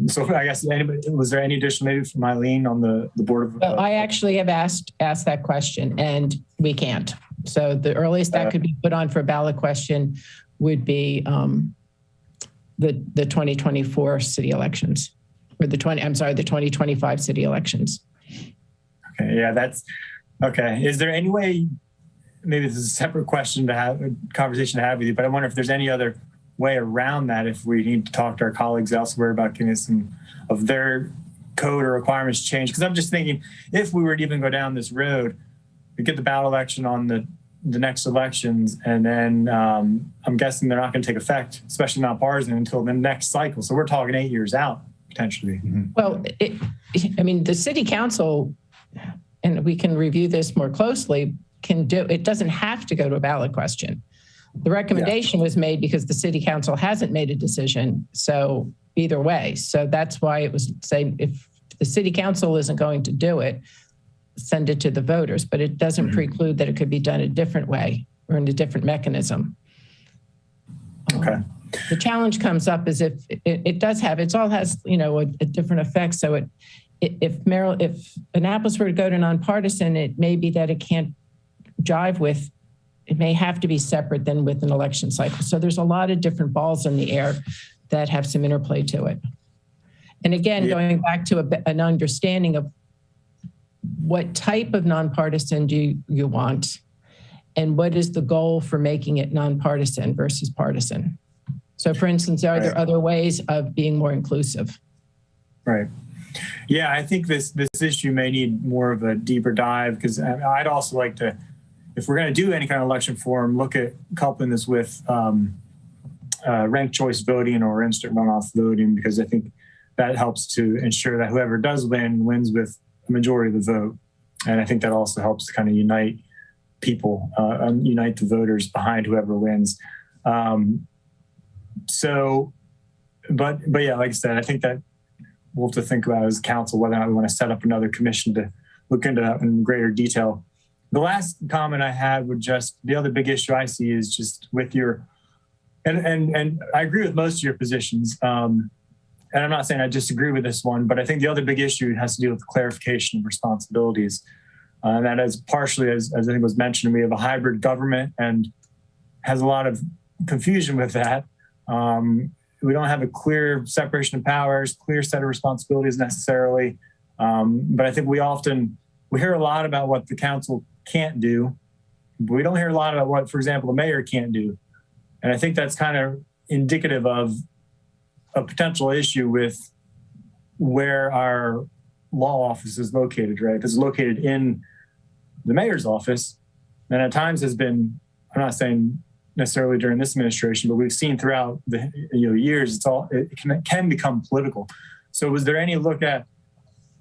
So I guess was there any additional maybe from Eileen on the board of?
Well, I actually have asked that question, and we can't. So the earliest that could be put on for a ballot question would be the 2024 city elections, or the 2025 city elections.
Okay, yeah, that's okay. Is there any way? Maybe this is a separate question to have a conversation to have with you, but I wonder if there's any other way around that if we need to talk to our colleagues elsewhere about getting some of their code or requirements changed. Because I'm just thinking, if we were to even go down this road, we get the ballot election on the next elections, and then I'm guessing they're not going to take effect, especially not partisan, until the next cycle. So we're talking 8 years out, potentially. Mm-hmm.
Well, the city council, and we can review this more closely, it doesn't have to go to a ballot question. The recommendation was made because the city council hasn't made a decision. So either way, so that's why it was saying if the city council isn't going to do it, send it to the voters, but it doesn't preclude that it could be done a different way or in a different mechanism.
Okay.
The challenge comes up is if it all has, a different effect. So if Annapolis were to go to nonpartisan, it may be that it can't jive with, it may have to be separate than with an election cycle. So there's a lot of different balls in the air that have some interplay to it. And again, going back to an understanding of what type of nonpartisan do you want, and what is the goal for making it nonpartisan versus partisan? So for instance, are there other ways of being more inclusive?
Right. Yeah, I think this issue may need more of a deeper dive, because I'd also like to, if we're going to do any kind of election form, look at coupling this with ranked choice voting or instant runoff voting, because I think that helps to ensure that whoever does win wins with a majority of the vote. And I think that also helps to kind of unite people, unite the voters behind whoever wins. But yeah, like I said, I think that we'll have to think about as council whether or not we want to set up another commission to look into that in greater detail. The last comment I had would just, the other big issue I see is just with your, and I agree with most of your positions. And I'm not saying I disagree with this one, but I think the other big issue has to do with clarification of responsibilities. And that is partially, as I think was mentioned, we have a hybrid government and has a lot of confusion with that. We don't have a clear separation of powers, clear set of responsibilities necessarily. But I think we hear a lot about what the council can't do, but we don't hear a lot about what, for example, the mayor can't do. And I think that's kind of indicative of a potential issue with where our law office is located, right? It's located in the mayor's office, and at times has been, I'm not saying necessarily during this administration, but we've seen throughout the years, it can become political. So was there any look at,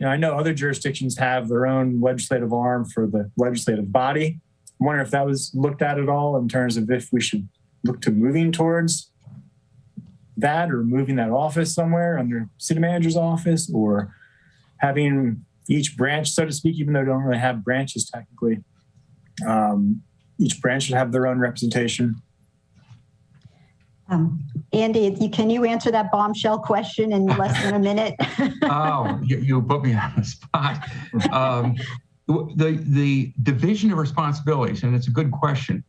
I know other jurisdictions have their own legislative arm for the legislative body. I'm wondering if that was looked at all in terms of if we should look to moving towards that, or moving that office somewhere under city manager's office, or having each branch, so to speak, even though they don't really have branches technically, each branch should have their own representation.
Andy, can you answer that bombshell question in less than a minute?
Oh, you put me on the spot. The division of responsibilities, and it's a good question.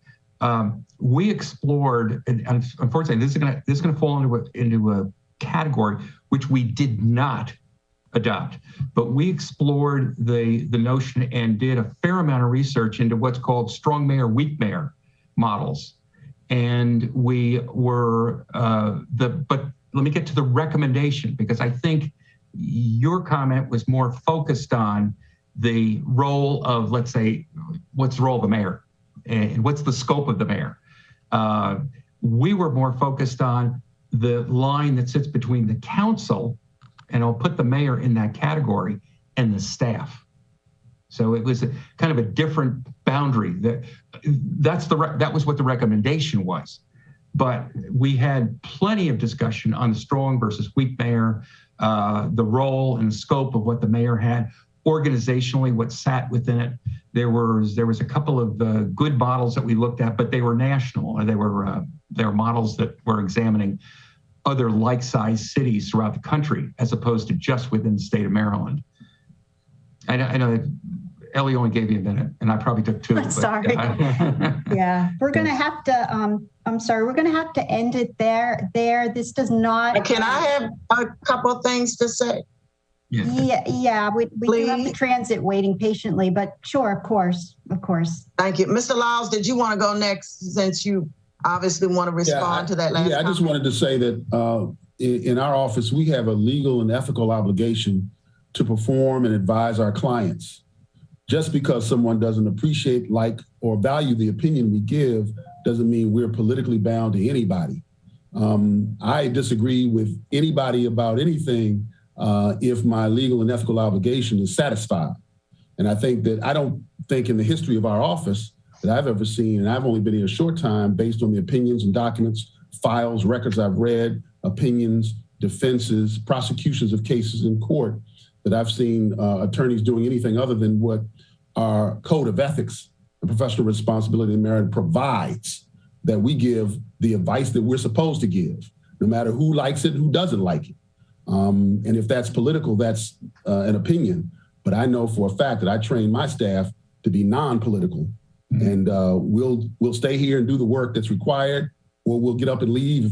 We explored, and unfortunately, this is going to fall into a category which we did not adopt. But we explored the notion and did a fair amount of research into what's called strong mayor, weak mayor models. And we were, but let me get to the recommendation, because I think your comment was more focused on the role of, let's say, what's the role of the mayor and what's the scope of the mayor. We were more focused on the line that sits between the council, and I'll put the mayor in that category, and the staff. So it was kind of a different boundary. That was what the recommendation was. But we had plenty of discussion on the strong versus weak mayor, the role and scope of what the mayor had, organizationally, what sat within it. There was a couple of good models that we looked at, but they were national, or they were models that were examining other like-sized cities throughout the country, as opposed to just within the state of Maryland. I know Ellie only gave you a minute, and I probably took two.
But, sorry. Yeah, we're going to have to, I'm sorry, we're going to have to end it there. This does not.
Can I have a couple of things to say?
Yeah, we do have the transit waiting patiently, but sure, of course.
Thank you. Mr. Lyles, did you want to go next, since you obviously want to respond to that last
comment? I just wanted to say that in our office, we have a legal and ethical obligation to perform and advise our clients. Just because someone doesn't appreciate, like, or value the opinion we give doesn't mean we're politically bound to anybody. I disagree with anybody about anything if my legal and ethical obligation is satisfied. And I don't think in the history of our office that I've ever seen, and I've only been here a short time, based on the opinions and documents, files, records I've read, opinions, defenses, prosecutions of cases in court, that I've seen attorneys doing anything other than what our code of ethics and professional responsibility in Maryland provides, that we give the advice that we're supposed to give, no matter who likes it and who doesn't like it. And if that's political, that's an opinion. But I know for a fact that I train my staff to be non-political. And we'll stay here and do the work that's required, or we'll get up and leave if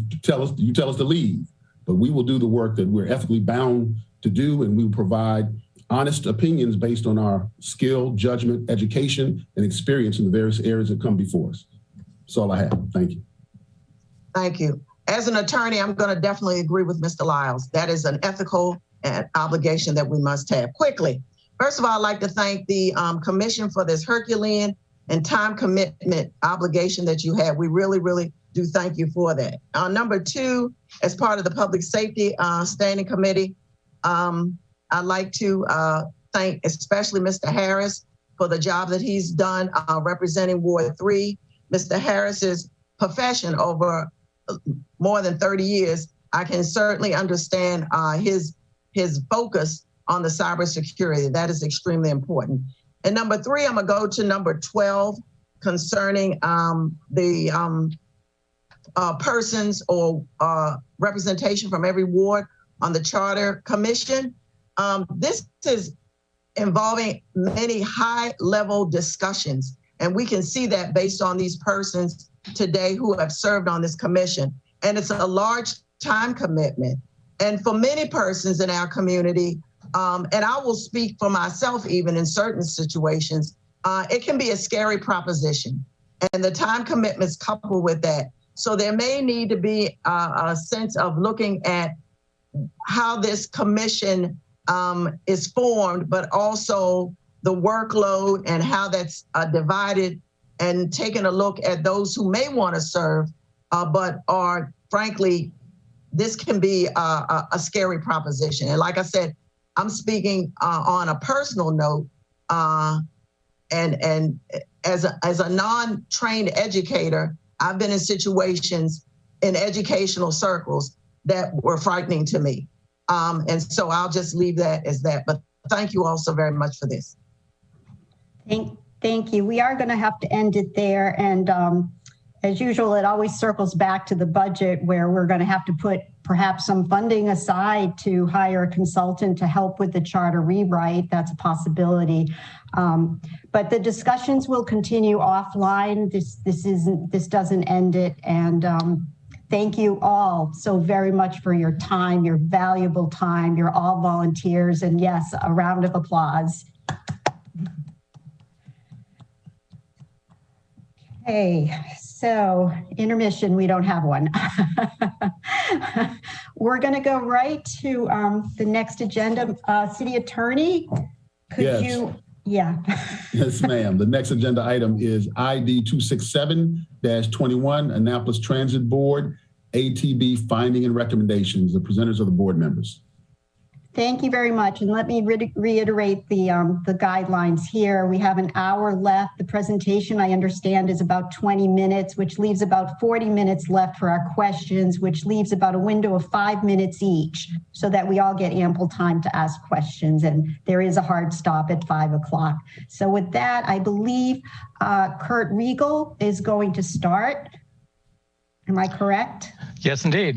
you tell us to leave. But we will do the work that we're ethically bound to do, and we will provide honest opinions based on our skill, judgment, education, and experience in the various areas that come before us. That's all I have. Thank you.
Thank you. As an attorney, I'm going to definitely agree with Mr. Lyles. That is an ethical obligation that we must have. Quickly, first of all, I'd like to thank the commission for this Herculean and time commitment obligation that you have. We really, really do thank you for that. Number two, as part of the Public Safety Standing Committee, I'd like to thank especially Mr. Harris for the job that he's done representing Ward 3. Mr. Harris's profession over more than 30 years, I can certainly understand his focus on the cybersecurity. That is extremely important. And number three, I'm gonna go to number 12 concerning the persons or representation from every ward on the Charter Commission. This is involving many high-level discussions, and we can see that based on these persons today who have served on this commission. And it's a large time commitment. And for many persons in our community, and I will speak for myself even in certain situations, it can be a scary proposition. And the time commitments coupled with that. So there may need to be a sense of looking at how this commission is formed, but also the workload and how that's divided, and taking a look at those who may want to serve, but are frankly, this can be a scary proposition. And like I said, I'm speaking on a personal note, and as a non-trained educator, I've been in situations in educational circles that were frightening to me. And so I'll just leave that as that. But thank you all so very much for this.
Thank you. We are going to have to end it there. And as usual, it always circles back to the budget, where we're going to have to put perhaps some funding aside to hire a consultant to help with the charter rewrite. That's a possibility. But the discussions will continue offline. This doesn't end it. And Thank you all so very much for your time, your valuable time. You're all volunteers, and yes, a round of applause. Okay, so intermission, we don't have one. We're going to go right to the next agenda. City Attorney, could you? Yeah.
Yes, ma'am. The next agenda item is ID 267-21, Annapolis Transit Board, ATB finding and recommendations. The presenters are the board members.
Thank you very much. And let me reiterate the guidelines here. We have an hour left. The presentation, I understand, is about 20 minutes, which leaves about 40 minutes left for our questions, which leaves about a window of 5 minutes each so that we all get ample time to ask questions. And there is a hard stop at 5 o'clock. So with that, I believe Kurt Riegel is going to start. Am I correct?
Yes, indeed.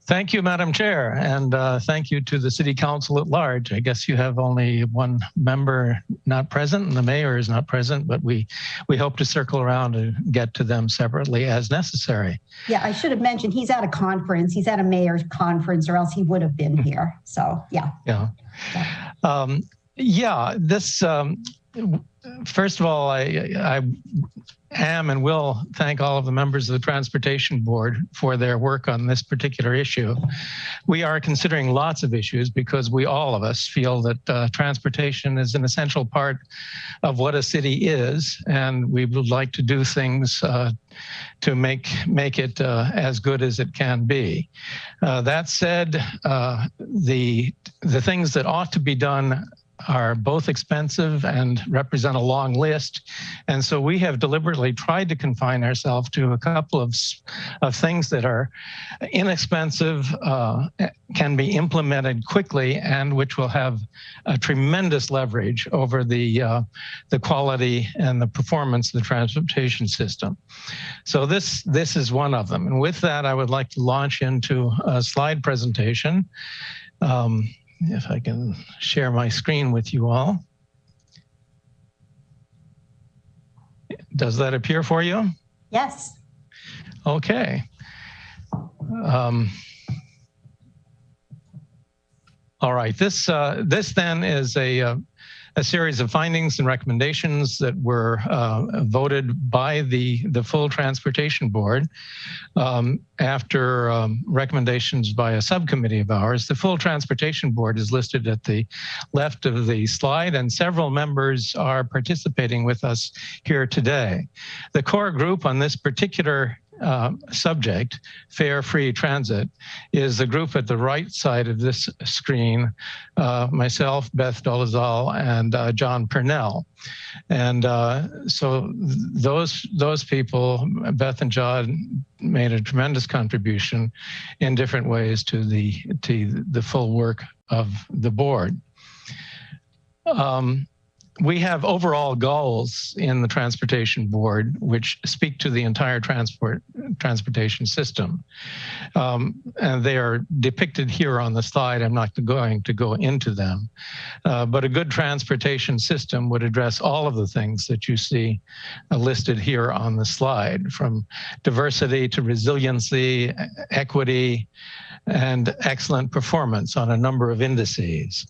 Thank you, Madam Chair, and thank you to the City Council at large. I guess you have only one member not present, and the mayor is not present, but we hope to circle around and get to them separately as necessary.
Yeah, I should have mentioned he's at a conference. He's at a mayor's conference, or else he would have been here. So, yeah.
Yeah. This. First of all, I am and will thank all of the members of the Transportation Board for their work on this particular issue. We are considering lots of issues because all of us feel that transportation is an essential part of what a city is, and we would like to do things to make it as good as it can be. That said, the things that ought to be done are both expensive and represent a long list. And so we have deliberately tried to confine ourselves to a couple of things that are inexpensive, can be implemented quickly, and which will have a tremendous leverage over the quality and the performance of the transportation system. So this is one of them. And with that, I would like to launch into a slide presentation. If I can share my screen with you all. Does that appear for you?
Yes.
Okay. All right. This then is a series of findings and recommendations that were voted by the full Transportation Board after recommendations by a subcommittee of ours. The full Transportation Board is listed at the left of the slide, and several members are participating with us here today. The core group on this particular subject, Fair Free Transit, is the group at the right side of this screen, myself, Beth Bilzal, and John Purnell. And so those people, Beth and John, made a tremendous contribution in different ways to the full work of the board. We have overall goals in the Transportation Board which speak to the entire transportation system. And they are depicted here on the slide. I'm not going to go into them. But a good transportation system would address all of the things that you see listed here on the slide, from diversity to resiliency, equity, and excellent performance on a number of indices.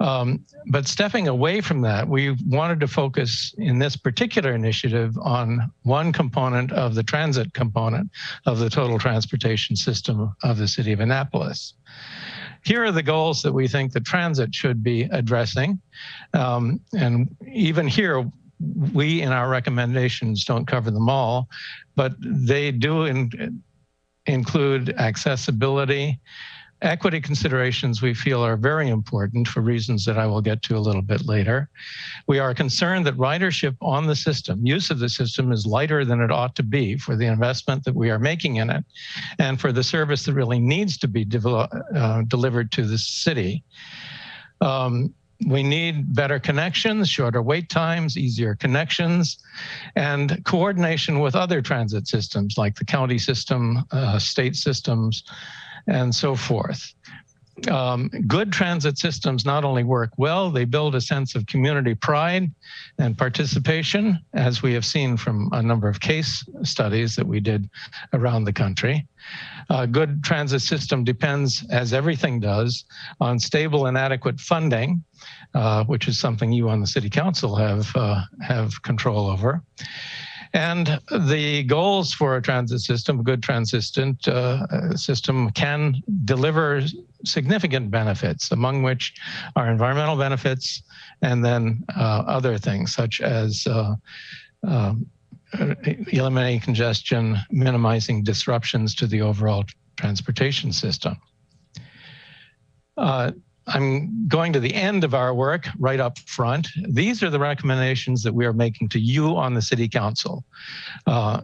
But stepping away from that, we wanted to focus in this particular initiative on one component of the transit component of the total transportation system of the city of Annapolis. Here are the goals that we think the transit should be addressing. And even here, we in our recommendations don't cover them all, but they do include accessibility. Equity considerations we feel are very important for reasons that I will get to a little bit later. We are concerned that ridership on the system, use of the system, is lighter than it ought to be for the investment that we are making in it and for the service that really needs to be delivered to the city. We need better connections, shorter wait times, easier connections, and coordination with other transit systems like the county system, state systems, and so forth. Good transit systems not only work well, they build a sense of community pride and participation, as we have seen from a number of case studies that we did around the country. A good transit system depends, as everything does, on stable and adequate funding, which is something you on the City Council have control over. And the goals for a transit system, a good transit system, can deliver significant benefits, among which are environmental benefits and then other things such as eliminating congestion, minimizing disruptions to the overall transportation system. I'm going to the end of our work right up front. These are the recommendations that we are making to you on the City Council.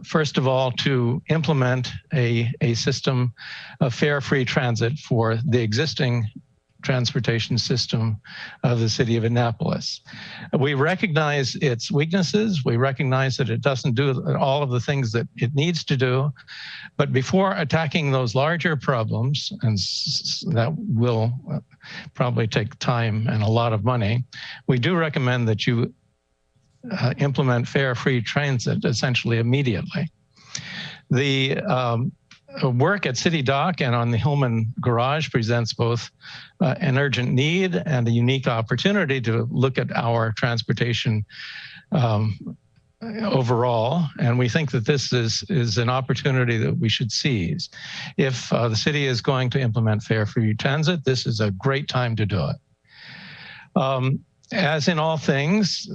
First of all, to implement a system of fare free transit for the existing transportation system of the city of Annapolis. We recognize its weaknesses. We recognize that it doesn't do all of the things that it needs to do. But before attacking those larger problems, and that will probably take time and a lot of money, we do recommend that you implement fare-free transit essentially immediately. The work at City Dock and on the Hillman Garage presents both an urgent need and a unique opportunity to look at our transportation overall. And we think that this is an opportunity that we should seize. If the city is going to implement fare-free transit, this is a great time to do it. As in all things,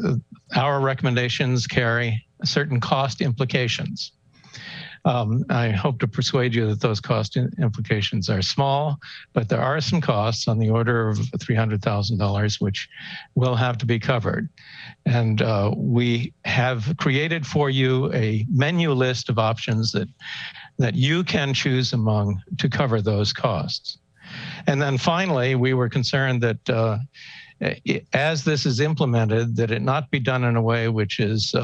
our recommendations carry certain cost implications. I hope to persuade you that those cost implications are small, but there are some costs on the order of $300,000, which will have to be covered. And we have created for you a menu list of options that you can choose among to cover those costs. And then finally, we were concerned that as this is implemented, that it not be done in a way which is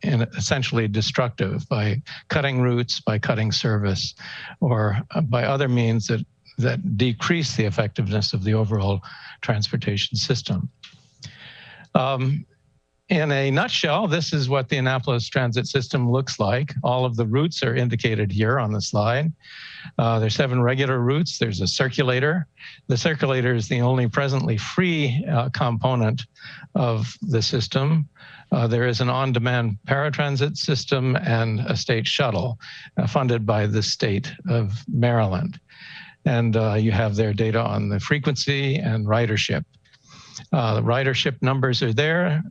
essentially destructive by cutting routes, by cutting service, or by other means that decrease the effectiveness of the overall transportation system. In a nutshell, this is what the Annapolis transit system looks like. All of the routes are indicated here on the slide. There's 7 regular routes. There's a circulator. The circulator is the only presently free component of the system. There is an on-demand paratransit system and a state shuttle funded by the state of Maryland. And you have their data on the frequency and ridership. The ridership numbers are there.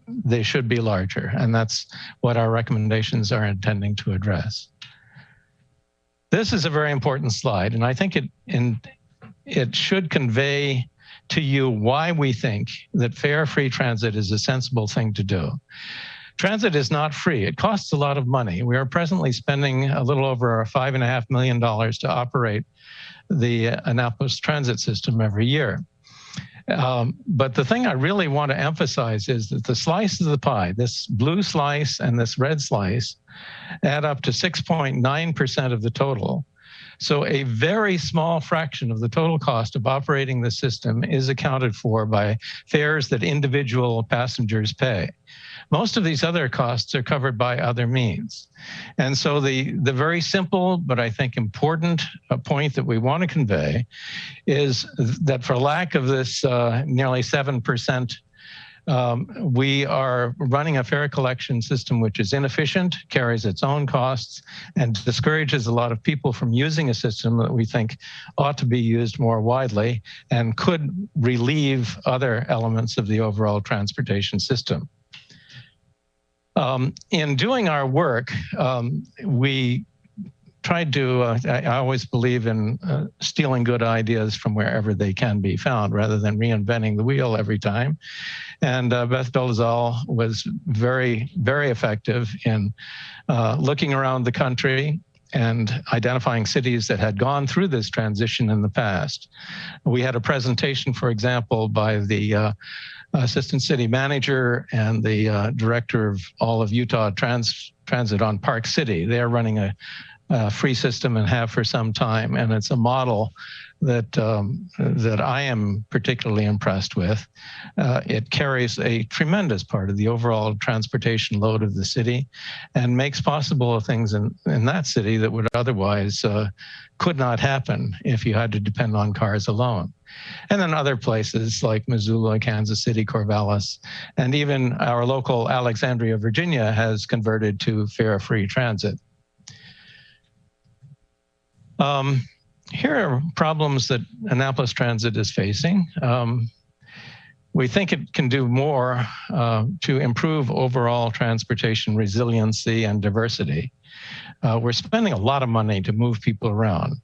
They should be larger, and that's what our recommendations are intending to address. This is a very important slide, and I think it should convey to you why we think that fare-free transit is a sensible thing to do. Transit is not free. It costs a lot of money. We are presently spending a little over $5.5 million to operate the Annapolis transit system every year. But the thing I really want to emphasize is that the slices of the pie, this blue slice and this red slice, add up to 6.9% of the total. So a very small fraction of the total cost of operating the system is accounted for by fares that individual passengers pay. Most of these other costs are covered by other means. And so the very simple, but I think important point that we want to convey is that for lack of this nearly 7%, we are running a fare collection system which is inefficient, carries its own costs, and discourages a lot of people from using a system that we think ought to be used more widely and could relieve other elements of the overall transportation system. In doing our work, we tried to, I always believe in stealing good ideas from wherever they can be found rather than reinventing the wheel every time. And Beth Bilzal was very, very effective in looking around the country and identifying cities that had gone through this transition in the past. We had a presentation, for example, by the assistant city manager and the director of all of Utah Transit on Park City. They're running free system and have for some time. And it's a model that that I am particularly impressed with. It carries a tremendous part of the overall transportation load of the city and makes possible things in that city that would otherwise could not happen if you had to depend on cars alone. And then other places like Missoula, Kansas City, Corvallis, and even our local Alexandria, Virginia has converted to fare-free transit. Here are problems that Annapolis Transit is facing. We think it can do more to improve overall transportation resiliency and diversity. We're spending a lot of money to move people around.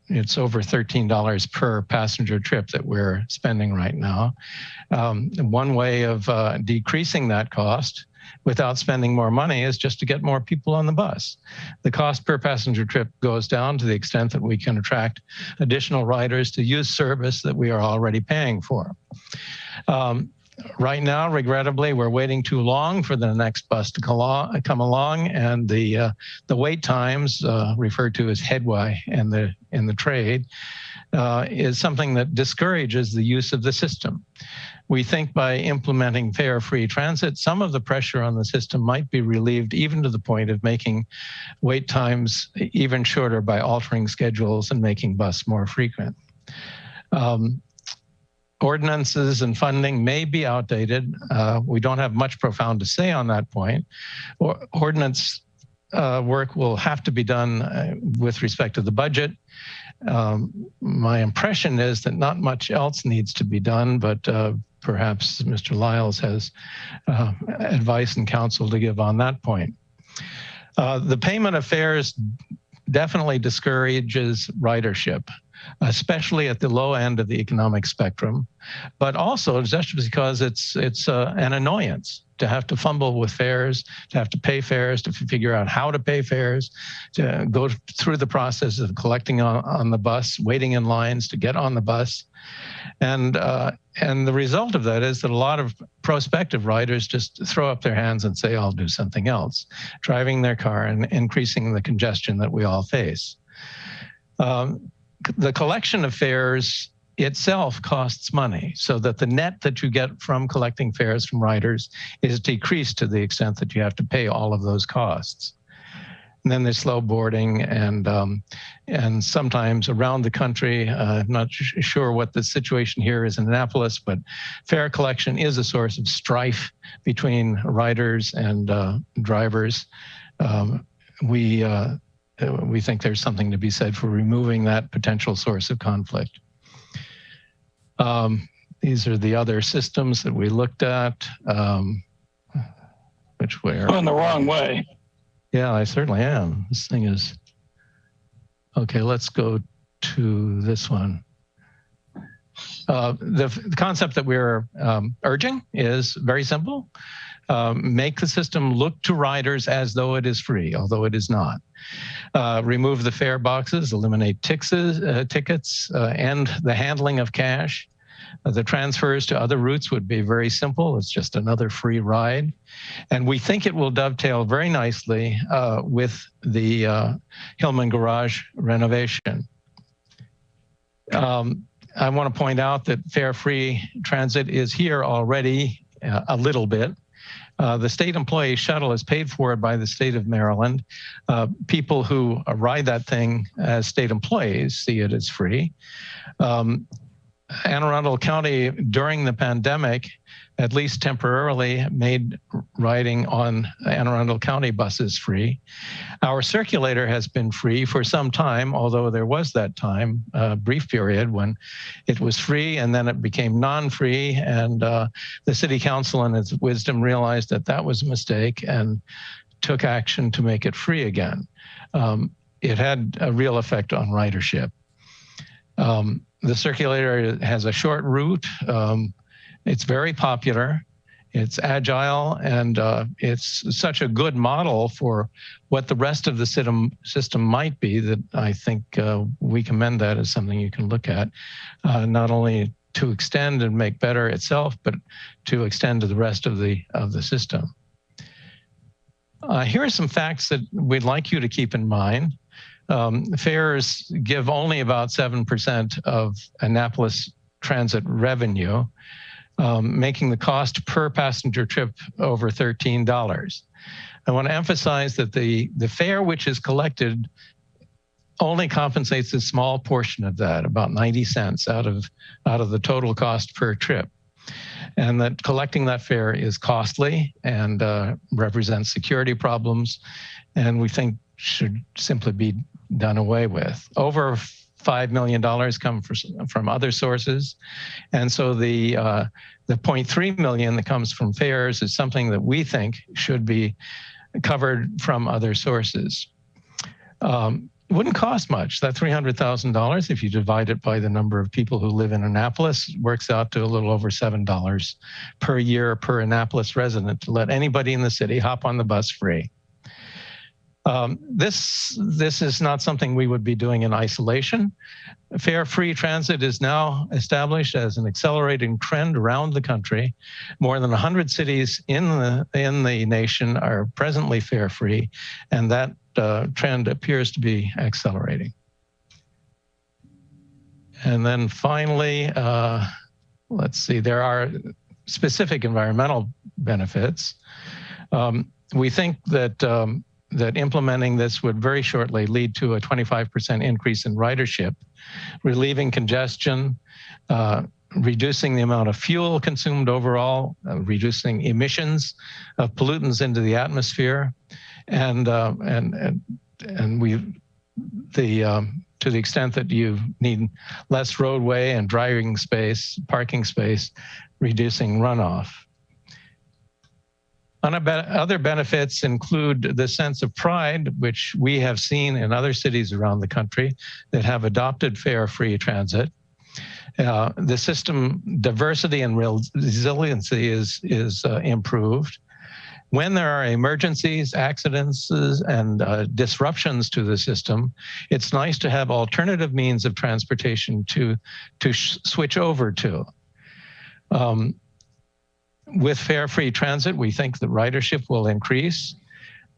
It's over $13 per passenger trip that we're spending right now. One way of decreasing that cost without spending more money is just to get more people on the bus. The cost per passenger trip goes down to the extent that we can attract additional riders to use service that we are already paying for. Right now, regrettably, we're waiting too long for the next bus to come along, and the wait times, referred to as headway in the trade, is something that discourages the use of the system. We think by implementing fare-free transit, some of the pressure on the system might be relieved, even to the point of making wait times even shorter by altering schedules and making bus more frequent. Ordinances and funding may be outdated. We don't have much profound to say on that point. Ordinance work will have to be done with respect to the budget. My impression is that not much else needs to be done, but perhaps Mr. Lyles has advice and counsel to give on that point. The payment of fares definitely discourages ridership, especially at the low end of the economic spectrum, but also just because it's an annoyance to have to fumble with fares, to have to pay fares, to figure out how to pay fares, to go through the process of collecting on the bus, waiting in lines to get on the bus. And the result of that is that a lot of prospective riders just throw up their hands and say, I'll do something else, driving their car and increasing the congestion that we all face. The collection of fares itself costs money, so that the net that you get from collecting fares from riders is decreased to the extent that you have to pay all of those costs. And then there's slow boarding, and sometimes around the country, I'm not sure what the situation here is in Annapolis, but fare collection is a source of strife between riders and drivers. We think there's something to be said for removing that potential source of conflict. These are the other systems that we looked at. Which way?
Going the wrong way.
Yeah, I certainly am. This thing is... Okay, let's go to this one. The concept that we're urging is very simple. Make the system look to riders as though it is free, although it is not. Remove the fare boxes, eliminate tickets, end the handling of cash. The transfers to other routes would be very simple. It's just another free ride. And we think it will dovetail very nicely with the Hillman garage renovation. I want to point out that fare-free transit is here already a little bit. The state employee shuttle is paid for by the state of Maryland. People who ride that thing as state employees see it as free. Anne Arundel County, during the pandemic, at least temporarily, made riding on Anne Arundel County buses free. Our circulator has been free for some time, although there was that time, brief period, when it was free and then it became non-free, and the city council in its wisdom realized that that was a mistake and took action to make it free again. It had a real effect on ridership. The circulator has a short route. It's very popular. It's agile, and it's such a good model for what the rest of the system might be that I think we commend that as something you can look at, not only to extend and make better itself, but to extend to the rest of the system. Here are some facts that we'd like you to keep in mind. Fares give only about 7% of Annapolis transit revenue, making the cost per passenger trip over $13. I want to emphasize that the fare which is collected only compensates a small portion of that, about 90 cents out of the total cost per trip. And that collecting that fare is costly and represents security problems, and we think should simply be done away with. Over $5 million come from other sources, and so the 0.3 million that comes from fares is something that we think should be covered from other sources. It wouldn't cost much. That $300,000, if you divide it by the number of people who live in Annapolis, works out to a little over $7 per year per Annapolis resident to let anybody in the city hop on the bus free. This is not something we would be doing in isolation. Fare-free transit is now established as an accelerating trend around the country. More than 100 cities in the nation are presently fare-free, and that trend appears to be accelerating. And then finally, let's see, there are specific environmental benefits. We think that that implementing this would very shortly lead to a 25% increase in ridership, relieving congestion, reducing the amount of fuel consumed overall, reducing emissions of pollutants into the atmosphere, and to the extent that you need less roadway and driving space, parking space, reducing runoff. Other benefits include the sense of pride, which we have seen in other cities around the country that have adopted fare-free transit. The system diversity and resiliency is improved. When there are emergencies, accidents, and disruptions to the system, it's nice to have alternative means of transportation to switch over to. With fare-free transit, we think that ridership will increase.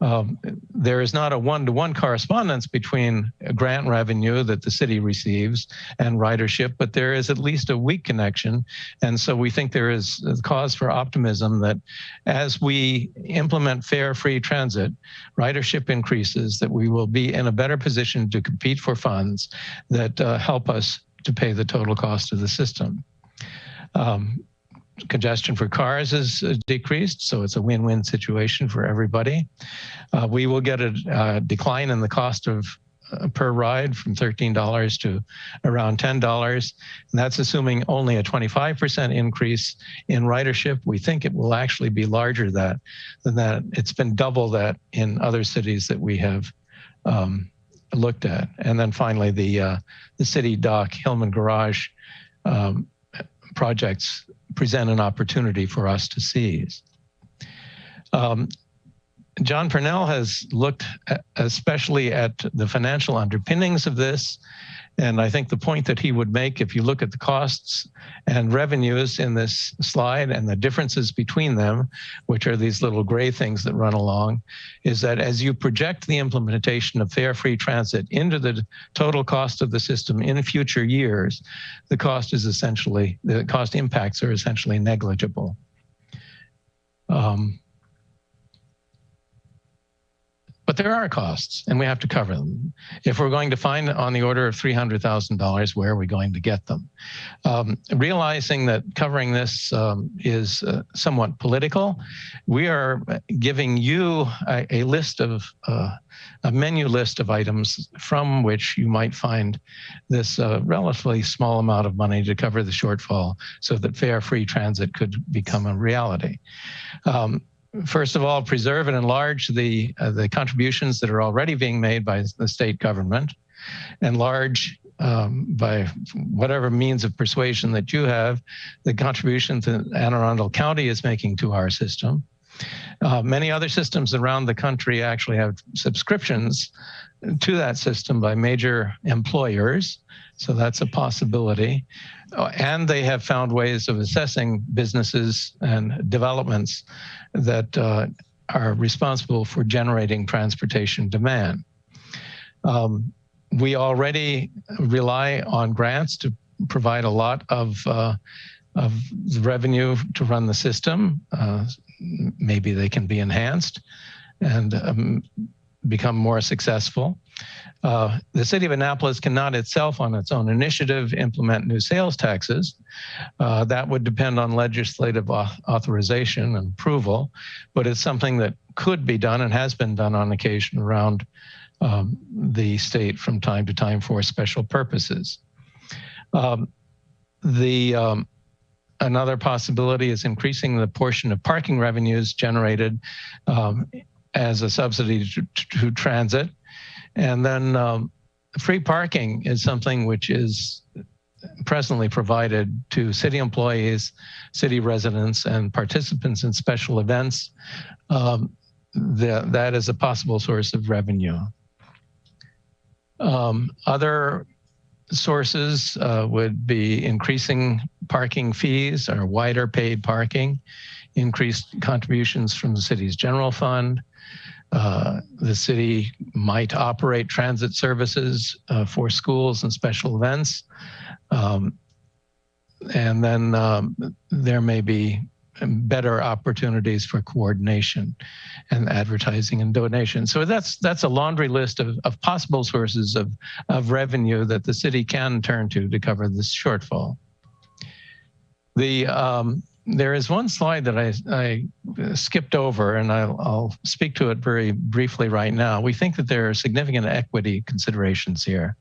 There is not a one-to-one correspondence between grant revenue that the city receives and ridership, but there is at least a weak connection. And so we think there is a cause for optimism that as we implement fare-free transit, ridership increases, that we will be in a better position to compete for funds that help us to pay the total cost of the system. Congestion for cars is decreased, so it's a win-win situation for everybody. We will get a decline in the cost of per ride from $13 to around $10, and that's assuming only a 25% increase in ridership. We think it will actually be larger than that. It's been double that in other cities that we have looked at. And then finally, the city dock Hillman garage projects present an opportunity for us to seize. John Purnell has looked especially at the financial underpinnings of this. And I think the point that he would make, if you look at the costs and revenues in this slide and the differences between them, which are these little gray things that run along, is that as you project the implementation of fare-free transit into the total cost of the system in future years, the cost impacts are essentially negligible. But there are costs, and we have to cover them. If we're going to find on the order of $300,000, where are we going to get them? Realizing that covering this is somewhat political, we are giving you a list of a menu list of items from which you might find this relatively small amount of money to cover the shortfall, so that fare-free transit could become a reality. First of all, preserve and enlarge the contributions that are already being made by the state government. Enlarge by whatever means of persuasion that you have, the contributions that Anne Arundel County is making to our system. Many other systems around the country actually have subscriptions to that system by major employers. So that's a possibility. And they have found ways of assessing businesses and developments that are responsible for generating transportation demand. We already rely on grants to provide a lot of the revenue to run the system. Maybe they can be enhanced and become more successful. The city of Annapolis cannot itself, on its own initiative, implement new sales taxes. That would depend on legislative authorization and approval, but it's something that could be done and has been done on occasion around the state from time to time for special purposes. Another possibility is increasing the portion of parking revenues generated as a subsidy to transit. And then free parking is something which is presently provided to city employees, city residents, and participants in special events. That is a possible source of revenue. Other sources would be increasing parking fees or wider paid parking, increased contributions from the city's general fund. The city might operate transit services for schools and special events. And then there may be better opportunities for coordination and advertising and donation. So that's a laundry list of possible sources of revenue that the city can turn to cover this shortfall. There is one slide that I skipped over, and I'll speak to it very briefly right now. We think that there are significant equity considerations here.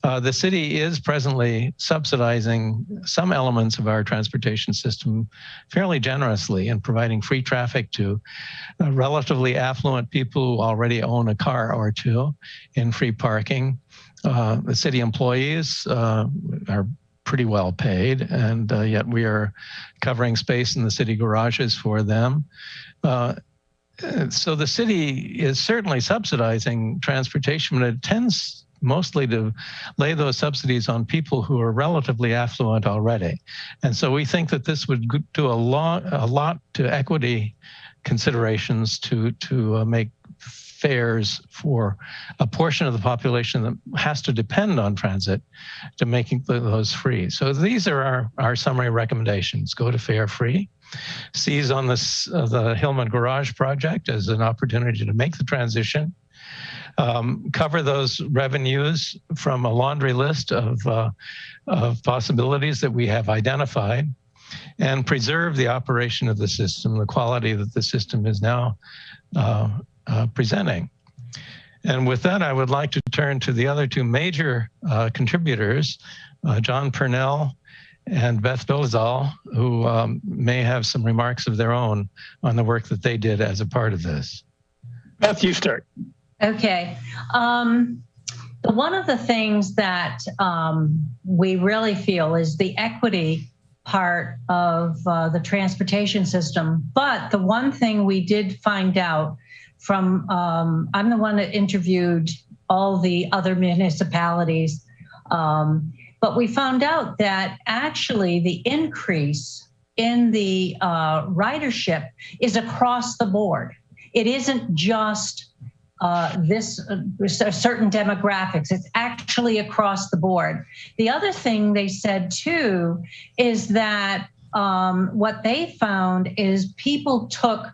The city is presently subsidizing some elements of our transportation system fairly generously and providing free traffic to relatively affluent people who already own a car or two in free parking. The city employees are pretty well paid, and yet we are covering space in the city garages for them. So the city is certainly subsidizing transportation, but it tends mostly to lay those subsidies on people who are relatively affluent already. And so we think that this would do a lot to equity considerations to make fares for a portion of the population that has to depend on transit to making those free. So these are our summary recommendations. Go to fare free, seize on the Hillman Garage project as an opportunity to make the transition, cover those revenues from a laundry list of possibilities that we have identified, and preserve the operation of the system, the quality that the system is now presenting. And with that, I would like to turn to the other two major contributors, John Purnell and Beth Bilzal, who may have some remarks of their own on the work that they did as a part of this.
Beth, you start.
Okay. One of the things that we really feel is the equity part of the transportation system. But the one thing we did find out from, I'm the one that interviewed all the other municipalities, but we found out that actually the increase in the ridership is across the board. It isn't just certain demographics. It's actually across the board. The other thing they said too is that what they found is people took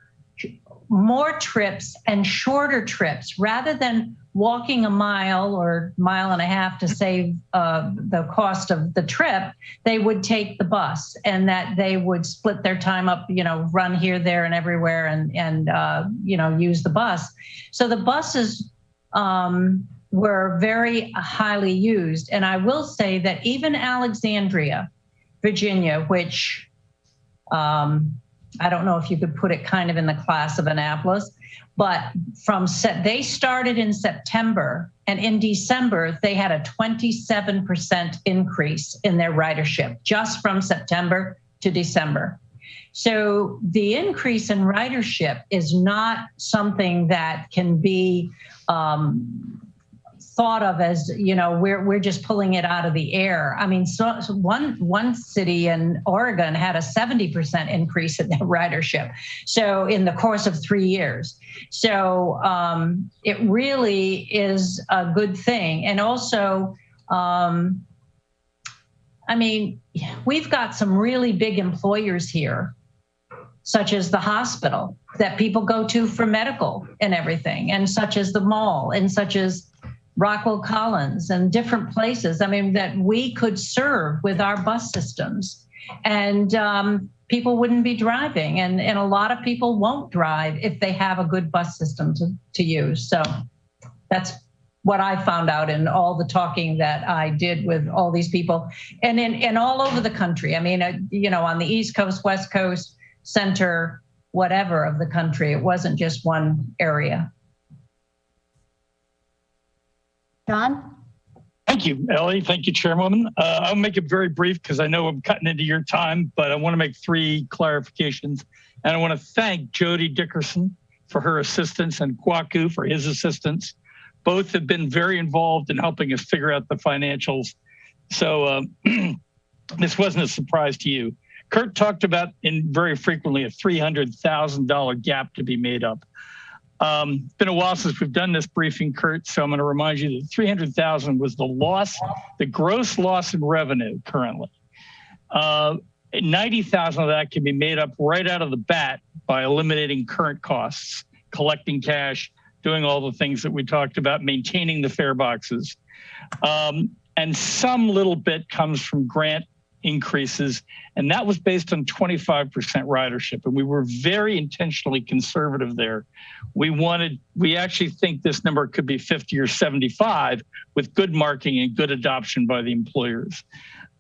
more trips and shorter trips rather than walking a mile or mile and a half to save the cost of the trip. They would take the bus, and that they would split their time up, run here, there, and everywhere, and use the bus. So the buses were very highly used. And I will say that even Alexandria, Virginia, which I don't know if you could put it kind of in the class of Annapolis, but they started in September, and in December, they had a 27% increase in their ridership just from September to December. So the increase in ridership is not something that can be thought of as, we're just pulling it out of the air. I mean, so one city in Oregon had a 70% increase in their ridership. So in the course of 3 years. So it really is a good thing. And also, we've got some really big employers here, such as the hospital that people go to for medical and everything, and such as the mall, and such as Rockwell Collins and different places, that we could serve with our bus systems. And people wouldn't be driving, and a lot of people won't drive if they have a good bus system to use. So that's what I found out in all the talking that I did with all these people, and all over the country. On the East Coast, West Coast, center, whatever of the country. It wasn't just one area.
John?
Thank you, Ellie. Thank you, Chairwoman. I'll make it very brief because I know I'm cutting into your time, but I want to make 3 clarifications. And I want to thank Jody Dickerson for her assistance and Kwaku for his assistance. Both have been very involved in helping us figure out the financials. So this wasn't a surprise to you. Kurt talked about very frequently a $300,000 gap to be made up. It's been a while since we've done this briefing, Kurt, so I'm going to remind you that $300,000 was the gross loss in revenue currently. 90,000 of that can be made up right out of the bat by eliminating current costs, collecting cash, doing all the things that we talked about, maintaining the fare boxes. And some little bit comes from grant increases, and that was based on 25% ridership. And we were very intentionally conservative there. We actually think this number could be 50 or 75 with good marketing and good adoption by the employers.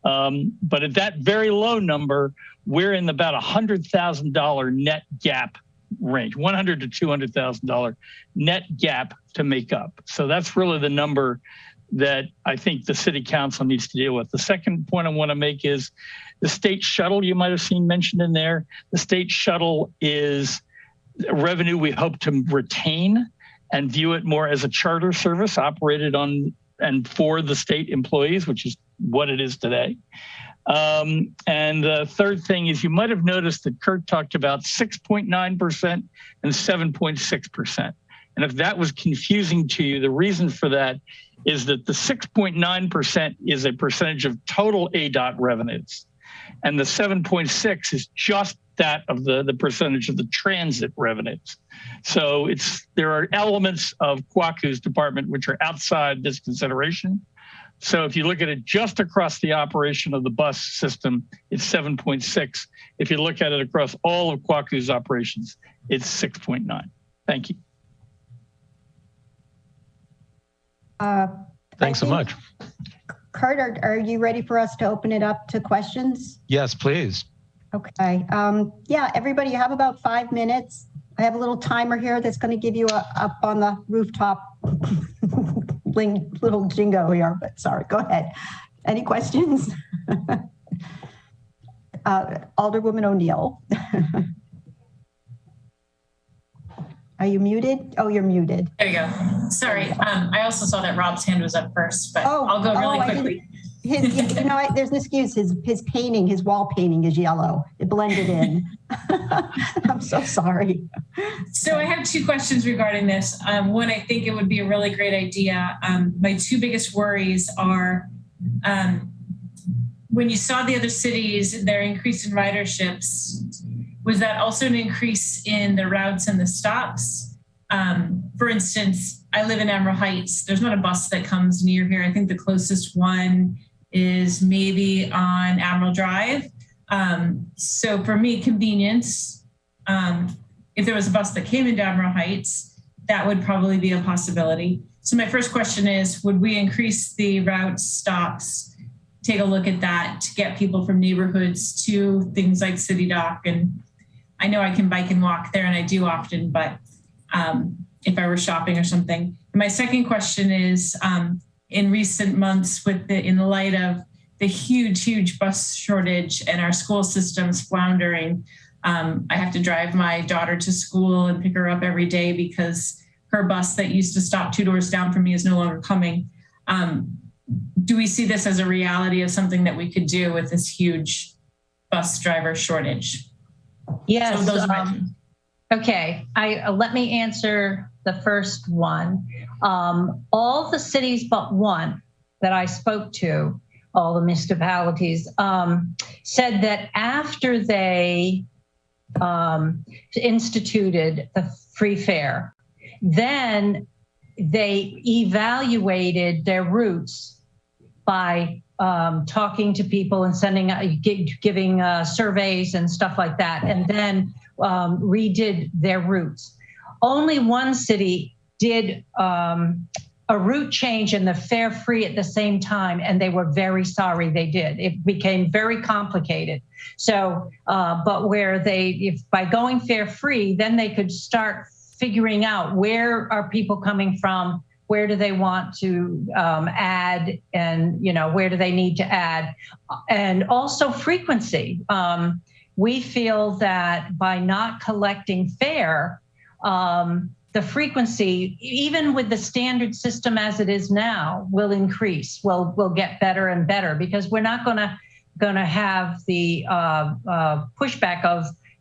But at that very low number, we're in about $100,000 net gap range, $100,000 to $200,000 net gap to make up. So that's really the number that I think the city council needs to deal with. The second point I want to make is the state shuttle you might have seen mentioned in there. The state shuttle is revenue we hope to retain and view it more as a charter service operated on and for the state employees, which is what it is today. And the third thing is you might have noticed that Kurt talked about 6.9% and 7.6%. And if that was confusing to you, the reason for that is that the 6.9% is a percentage of total ADOT revenues. And the 7.6 is just that of the percentage of the transit revenues. So there are elements of Kwaku's department which are outside this consideration. So if you look at it just across the operation of the bus system, it's 7.6. If you look at it across all of Kwaku's operations, it's 6.9. Thank you.
Thanks so much.
Kurt, are you ready for us to open it up to questions?
Yes, please.
Okay. Yeah, everybody, you have about 5 minutes. I have a little timer here that's going to give you up on the rooftop little jingo here, but sorry, go ahead. Any questions? Alderwoman O'Neill. Are you muted? Oh, you're muted.
There you go. Sorry. I also saw that Rob's hand was up first, but I'll go really quickly.
You know, there's an excuse. His painting, his wall painting is yellow. It blended in. I'm so sorry.
So I have 2 questions regarding this. One, I think it would be a really great idea. My 2 biggest worries are when you saw the other cities, their increase in riderships, was that also an increase in the routes and the stops? For instance, I live in Emerald Heights. There's not a bus that comes near here. I think the closest one is maybe on Admiral Drive. So for me, convenience, if there was a bus that came into Admiral Heights, that would probably be a possibility. So my first question is, would we increase the route stops, take a look at that to get people from neighborhoods to things like City Dock? And I know I can bike and walk there, and I do often, but if I were shopping or something. And my second question is, in recent months, in the light of the huge bus shortage and our school systems floundering, I have to drive my daughter to school and pick her up every day because her bus that used to stop 2 doors down from me is no longer coming. Do we see this as a reality of something that we could do with this huge bus driver shortage?
Yes.
So those are
okay. Let me answer the first one. All the cities but one that I spoke to, all the municipalities, said that after they instituted the free fare, then they evaluated their routes by talking to people and giving surveys and stuff like that, and then redid their routes. Only one city did a route change and the fare free at the same time, and they were very sorry they did. It became very complicated. So, but where if by going fare free, then they could start figuring out where are people coming from, where do they want to add, and where do they need to add, and also frequency. We feel that by not collecting fare, the frequency, even with the standard system as it is now, will increase. Will get better and better, because we're not going to have the pushback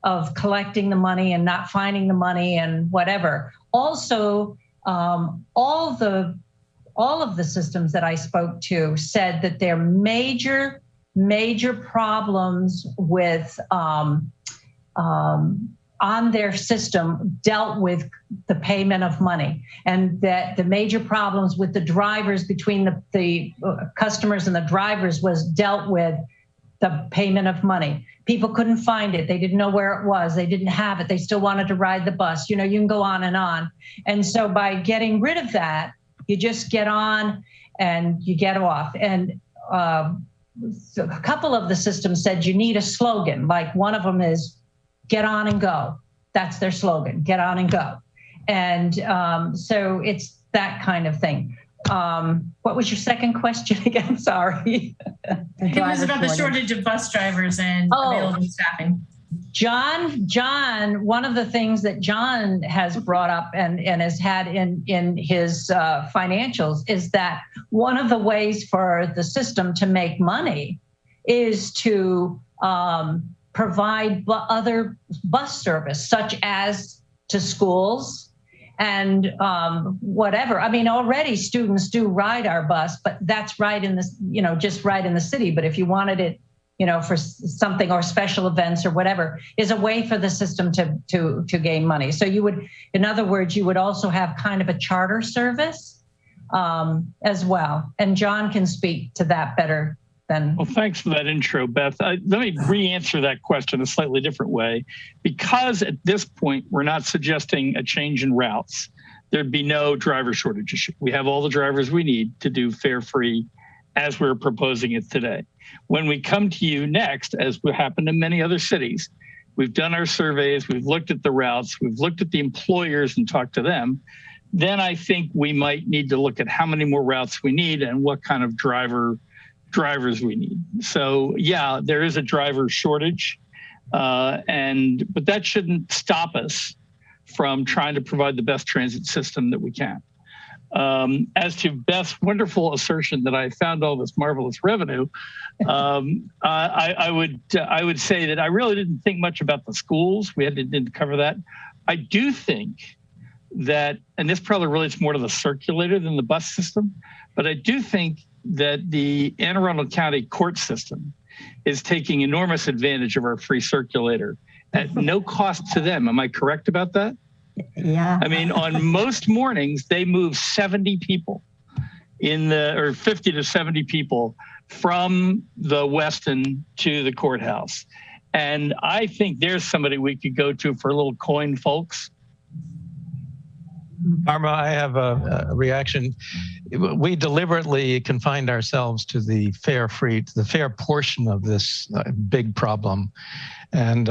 of collecting the money and not finding the money and whatever. Also, all of the systems that I spoke to said that there are major problems with on their system dealt with the payment of money, and that the major problems with the drivers, between the customers and the drivers, was dealt with the payment of money. People couldn't find it. They didn't know where it was. They didn't have it. They still wanted to ride the bus. You can go on and on. And so by getting rid of that, you just get on and you get off. And so a couple of the systems said you need a slogan. Like one of them is, get on and go. That's their slogan, get on and go. And so it's that kind of thing. What was your second question again? Sorry.
It was about the shortage of bus drivers and available staffing.
John, one of the things that John has brought up and has had in his financials is that one of the ways for the system to make money is to provide other bus service, such as to schools and whatever. I mean, already students do ride our bus, but that's right in the, just right in the city. But if you wanted it, for something or special events or whatever, is a way for the system to gain money. So you would, in other words, you would also have kind of a charter service as well. And John can speak to that better than.
Well, thanks for that intro, Beth. Let me re-answer that question a slightly different way. Because at this point, we're not suggesting a change in routes. There'd be no driver shortage issue. We have all the drivers we need to do fare free as we're proposing it today. When we come to you next, as will happen in many other cities, we've done our surveys, we've looked at the routes, we've looked at the employers and talked to them, then I think we might need to look at how many more routes we need and what kind of drivers we need. So yeah, there is a driver shortage, but that shouldn't stop us from trying to provide the best transit system that we can. As to Beth's wonderful assertion that I found all this marvelous revenue, I would say that I really didn't think much about the schools. We didn't cover that. I do think that, and this probably relates more to the circulator than the bus system, but I do think that the Anne Arundel County court system is taking enormous advantage of our free circulator at no cost to them. Am I correct about that?
Yeah.
I mean, on most mornings, they move 70 people or 50 to 70 people from the Weston to the courthouse. And I think there's somebody we could go to for a little coin, folks.
Arma, I have a reaction. We deliberately confined ourselves to the fare portion of this big problem. And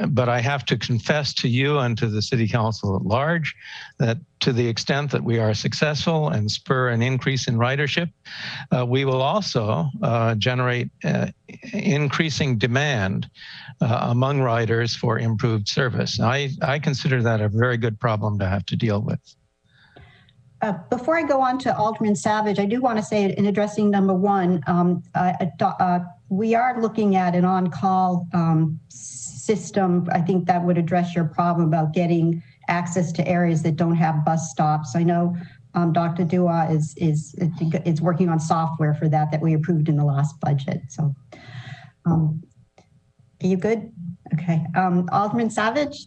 but I have to confess to you and to the City Council at large that to the extent that we are successful and spur an increase in ridership, we will also generate increasing demand among riders for improved service. I consider that a very good problem to have to deal with.
Before I go on to Alderman Savage, I do want to say in addressing number one, we are looking at an on-call system. I think that would address your problem about getting access to areas that don't have bus stops. I know Dr. Dua is working on software for that we approved in the last budget. So are you good? Okay. Alderman Savage?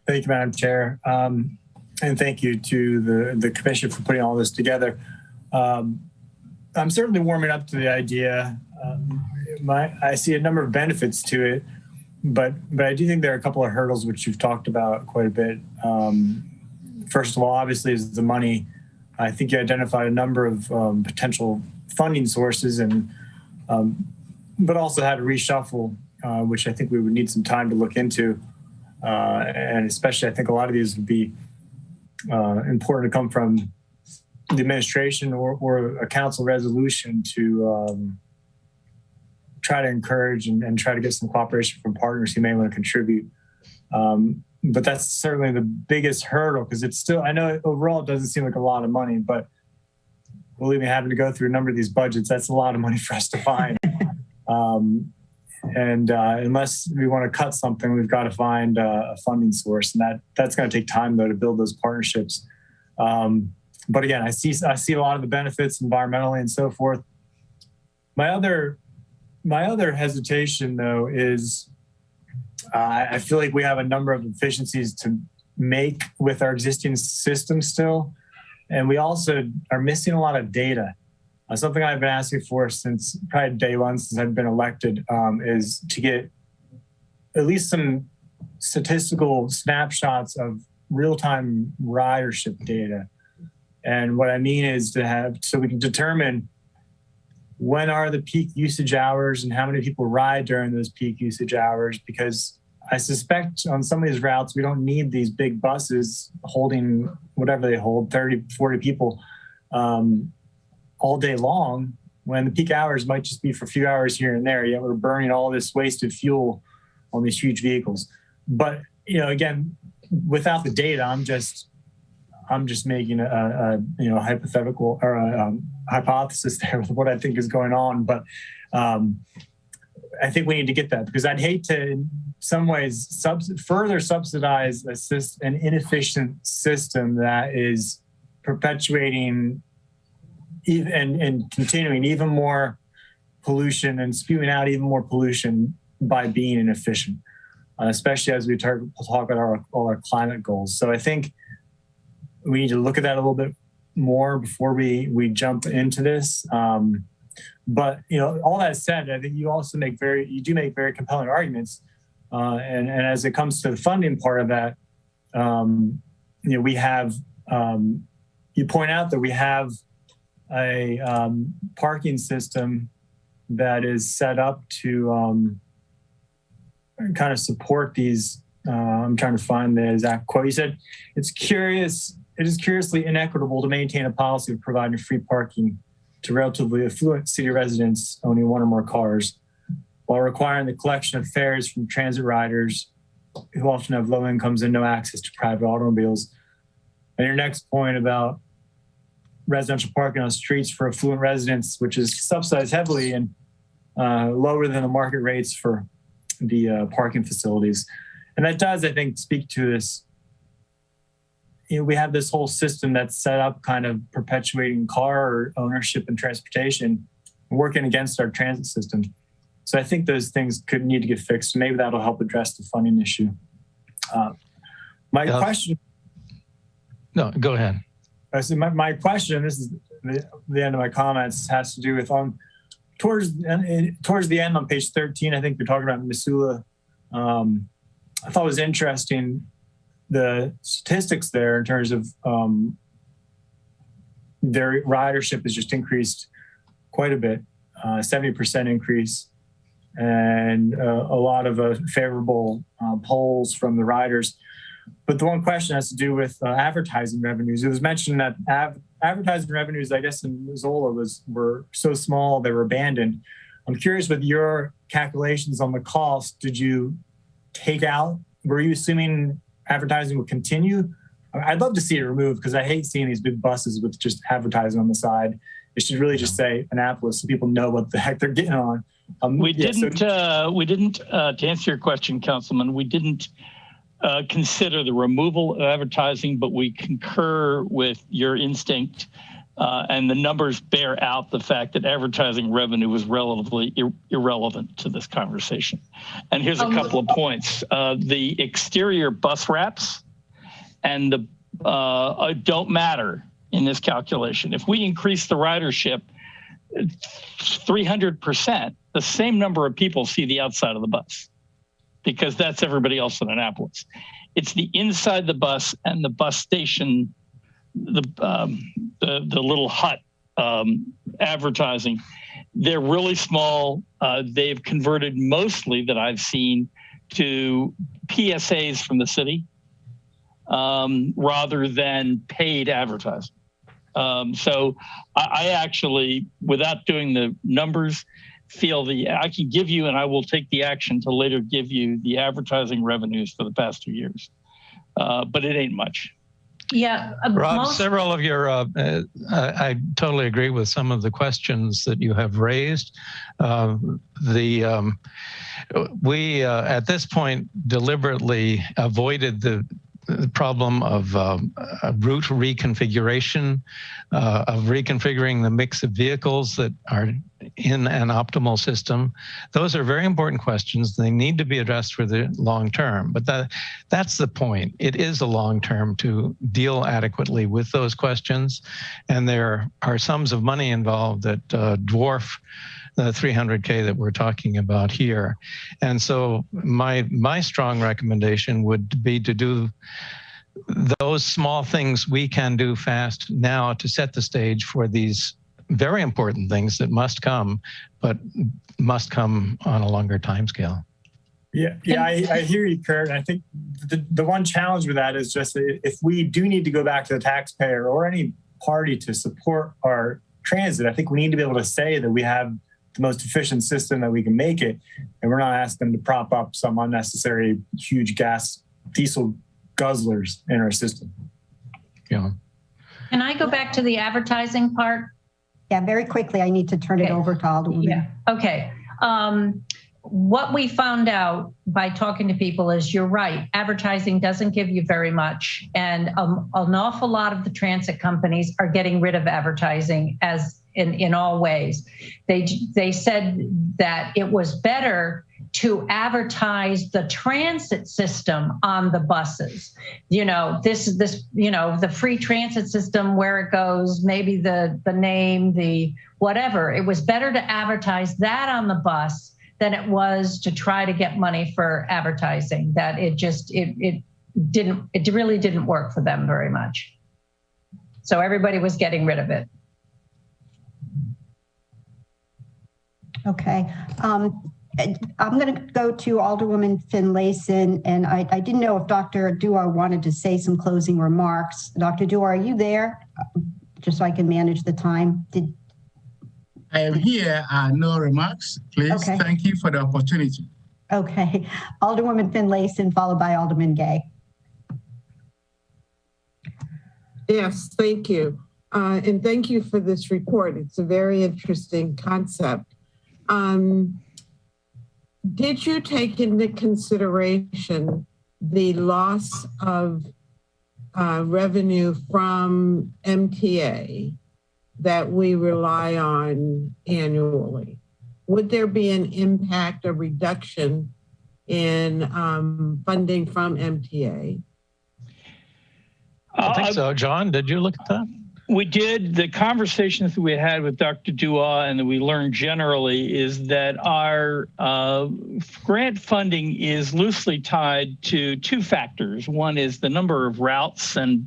Thank you, Madam Chair. And thank you to the commission for putting all this together. I'm certainly warming up to the idea. I see a number of benefits to it, but I do think there are a couple of hurdles which you've talked about quite a bit. First of all, obviously, is the money. I think you identified a number of potential funding sources, and but also had to reshuffle, which I think we would need some time to look into. And especially, I think a lot of these would be important to come from the administration or a council resolution to try to encourage and try to get some cooperation from partners who may want to contribute. But that's certainly the biggest hurdle, because it's still, I know overall it doesn't seem like a lot of money, but believe me, having to go through a number of these budgets, that's a lot of money for us to find. And unless we want to cut something, we've got to find a funding source, and that's going to take time though to build those partnerships. But again, I see a lot of the benefits environmentally and so forth. My other hesitation though is I feel like we have a number of efficiencies to make with our existing system still, and we also are missing a lot of data. Something I've been asking for since probably day one, since I've been elected, is to get at least some statistical snapshots of real-time ridership data. And what I mean is to have, so we can determine when are the peak usage hours and how many people ride during those peak usage hours, because I suspect on some of these routes, we don't need these big buses holding whatever they hold, 30, 40 people, all day long, when the peak hours might just be for a few hours here and there. Yet we're burning all this wasted fuel on these huge vehicles. But again, without the data, I'm just making a hypothetical or a hypothesis there with what I think is going on. But I think we need to get that, because I'd hate to, in some ways, further subsidize an inefficient system that is perpetuating and continuing even more pollution and spewing out even more pollution by being inefficient, especially as we talk about all our climate goals. So I think we need to look at that a little bit more before we jump into this. But all that said, I think you also make very compelling arguments, and as it comes to the funding part of that, we have you point out that we have a parking system that is set up to kind of support these. I'm trying to find the exact quote. You said, it is curiously inequitable to maintain a policy of providing free parking to relatively affluent city residents owning one or more cars, while requiring the collection of fares from transit riders who often have low incomes and no access to private automobiles. And your next point about residential parking on streets for affluent residents, which is subsidized heavily and lower than the market rates for the parking facilities. And that does, I think, speak to this. We have this whole system that's set up kind of perpetuating car ownership and transportation, working against our transit system. So I think those things could need to get fixed. Maybe that'll help address the funding issue. Question.
No, go ahead.
So my question, this is the end of my comments, has to do with towards the end on page 13, I think you're talking about Missoula. I thought it was interesting, the statistics there in terms of their ridership has just increased quite a bit, 70% increase, and a lot of favorable polls from the riders. But the one question has to do with advertising revenues. It was mentioned that advertising revenues, I guess, in Missoula were so small they were abandoned. I'm curious, with your calculations on the cost, did you take out, were you assuming advertising would continue, I'd love to see it removed because I hate seeing these big buses with just advertising on the side. It should really just say Annapolis so people know what the heck they're getting on.
We didn't, to answer your question, Councilman, we didn't consider the removal of advertising, but we concur with your instinct and the numbers bear out the fact that advertising revenue was relatively irrelevant to this conversation. And here's a couple of points. The exterior bus wraps and the don't matter in this calculation. If we increase the ridership 300%, the same number of people see the outside of the bus because that's everybody else in Annapolis. It's the inside the bus and the bus station, the little hut advertising. They're really small. They've converted mostly that I've seen to PSAs from the city rather than paid advertising. So I actually, without doing the numbers, feel I can give you, and I will take the action to later give you the advertising revenues for the past 2 years. But it ain't much.
Yeah.
Rob, several of your, I totally agree with some of the questions that you have raised. We, at this point, deliberately avoided the problem of route reconfiguration, of reconfiguring the mix of vehicles that are in an optimal system. Those are very important questions. They need to be addressed for the long term, but that's the point. It is a long term to deal adequately with those questions. And there are sums of money involved that dwarf the 300K that we're talking about here. And so my strong recommendation would be to do those small things we can do fast now to set the stage for these very important things that must come, but must come on a longer time scale.
Yeah, I hear you, Kurt. I think the one challenge with that is just that if we do need to go back to the taxpayer or any party to support our transit, I think we need to be able to say that we have the most efficient system that we can make it, and we're not asking them to prop up some unnecessary huge diesel guzzlers in our system.
Yeah.
Can I go back to the advertising part?
Yeah, very quickly. I need to turn it over to Alderwoman.
Yeah. Okay. What we found out by talking to people is you're right. Advertising doesn't give you very much, and an awful lot of the transit companies are getting rid of advertising as in all ways. They said that it was better to advertise the transit system on the buses. You know, the free transit system, where it goes, maybe the name, the whatever. It was better to advertise that on the bus than it was to try to get money for advertising. That it really didn't work for them very much. So everybody was getting rid of it.
Okay. I'm going to go to Alderwoman Finlayson, and I didn't know if Dr. Dua wanted to say some closing remarks. Dr. Dua, are you there? Just so I can manage the time.
I am here. No remarks, please. Okay. Thank you for the opportunity.
Okay. Alderwoman Finlayson, followed by Alderman Gay.
Yes, thank you. And thank you for this report. It's a very interesting concept. Did you take into consideration the loss of revenue from MTA that we rely on annually? Would there be an impact, a reduction in funding from MTA?
I think so. John, did you look at that?
We did. The conversations that we had with Dr. Dua and that we learned generally is that our grant funding is loosely tied to two factors. One is the number of routes and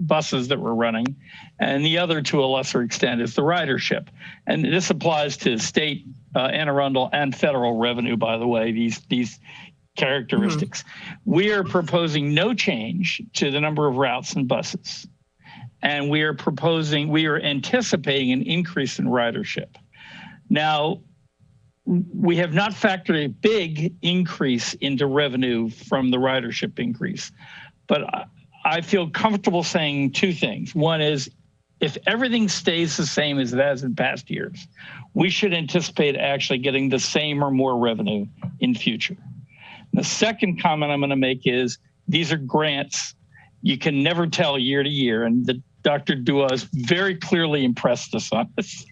buses that we're running, and the other, to a lesser extent, is the ridership. And this applies to state, Anne Arundel, and federal revenue, by the way, these characteristics. We are proposing no change to the number of routes and buses. And we are anticipating an increase in ridership. Now, we have not factored a big increase into revenue from the ridership increase, but I feel comfortable saying two things. One is, if everything stays the same as it has in past years, we should anticipate actually getting the same or more revenue in future. The second comment I'm going to make is, these are grants. You can never tell year to year, and Dr. Dua has very clearly impressed us on this,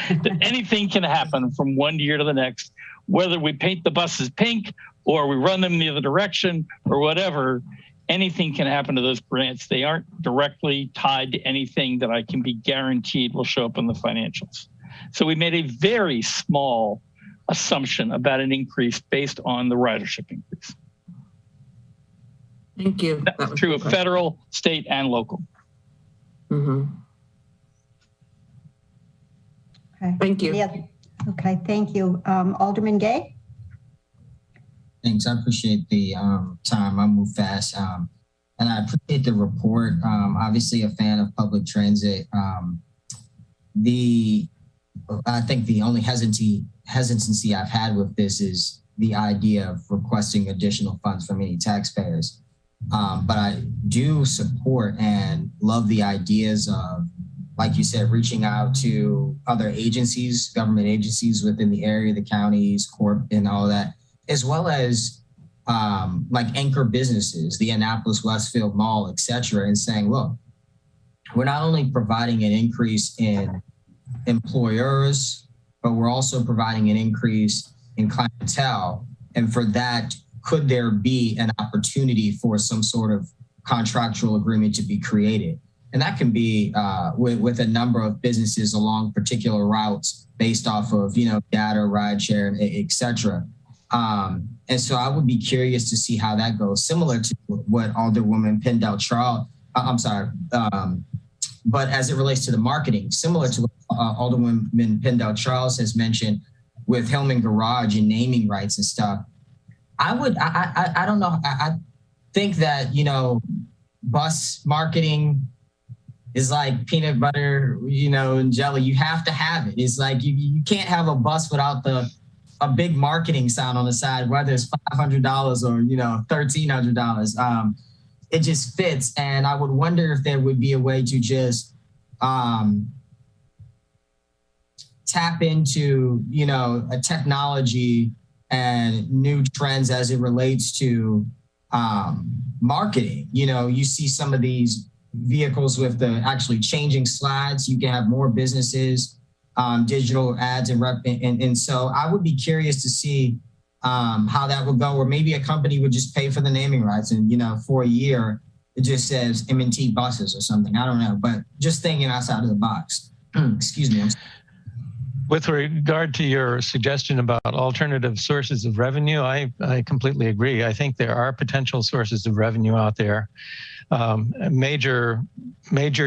that anything can happen from one year to the next, whether we paint the buses pink or we run them the other direction or whatever. Anything can happen to those grants. They aren't directly tied to anything that I can be guaranteed will show up in the financials. So we made a very small assumption about an increase based on the ridership increase.
Thank you.
That's true of federal, state, and local.
Mm-hmm.
Okay.
Thank you.
Yeah. Okay, thank you. Alderman Gay?
Thanks. I appreciate the time. I'll move fast. And I appreciate the report. Obviously a fan of public transit. I think the only hesitancy I've had with this is the idea of requesting additional funds from any taxpayers. But I do support and love the ideas of, like you said, reaching out to other agencies, government agencies within the area, the counties, corp, and all that, as well as like anchor businesses, the Annapolis Westfield Mall, et cetera, and saying, look, we're not only providing an increase in employers, but we're also providing an increase in clientele. And for that, could there be an opportunity for some sort of contractual agreement to be created? And that can be with a number of businesses along particular routes based off of, data, rideshare, et cetera. And so I would be curious to see how that goes, similar to what Alderwoman Purnell, but as it relates to the marketing, similar to what Alderwoman Purnell Charles has mentioned with Hillman Garage and naming rights and stuff. I don't know. I think that, bus marketing is like peanut butter, and jelly. You have to have it. It's like you can't have a bus without a big marketing sign on the side, whether it's $500 or, $1,300. It just fits. And I would wonder if there would be a way to just tap into, a technology and new trends as it relates to marketing. You see some of these vehicles with the actually changing slides. You can have more businesses, digital ads and so I would be curious to see how that would go, or maybe a company would just pay for the naming rights and, for a year, it just says M&T buses or something. I don't know, but just thinking outside of the box. Excuse me.
With regard to your suggestion about alternative sources of revenue, I completely agree. I think there are potential sources of revenue out there. Major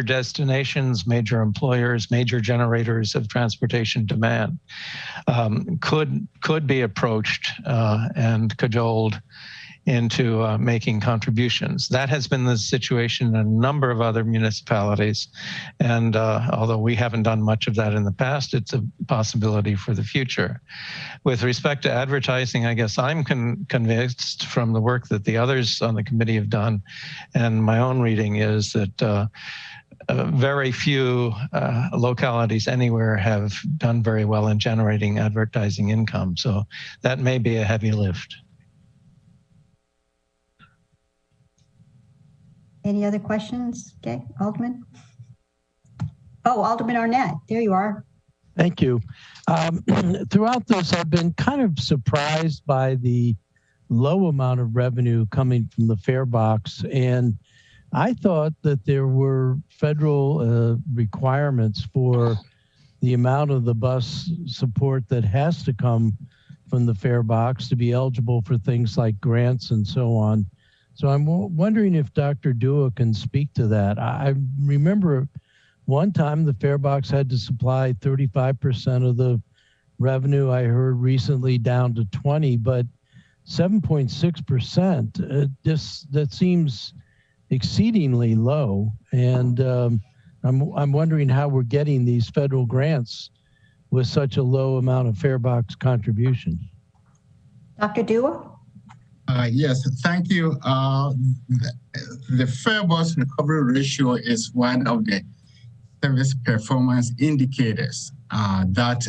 destinations, major employers, major generators of transportation demand could be approached and cajoled into making contributions. That has been the situation in a number of other municipalities. And although we haven't done much of that in the past, it's a possibility for the future. With respect to advertising, I guess I'm convinced from the work that the others on the committee have done, and my own reading is that very few localities anywhere have done very well in generating advertising income. So that may be a heavy lift.
Any other questions? Okay, Alderman? Oh, Alderman Arnett, there you are.
Thank you. Throughout this, I've been kind of surprised by the low amount of revenue coming from the fare box. And I thought that there were federal requirements for the amount of the bus support that has to come from the fare box to be eligible for things like grants and so on. So I'm wondering if Dr. Dua can speak to that. I remember one time the fare box had to supply 35% of the revenue. I heard recently down to 20, but 7.6%, that seems exceedingly low. And I'm wondering how we're getting these federal grants with such a low amount of fare box contribution.
Dr. Dua?
Yes, thank you. The fare bus recovery ratio is one of the service performance indicators that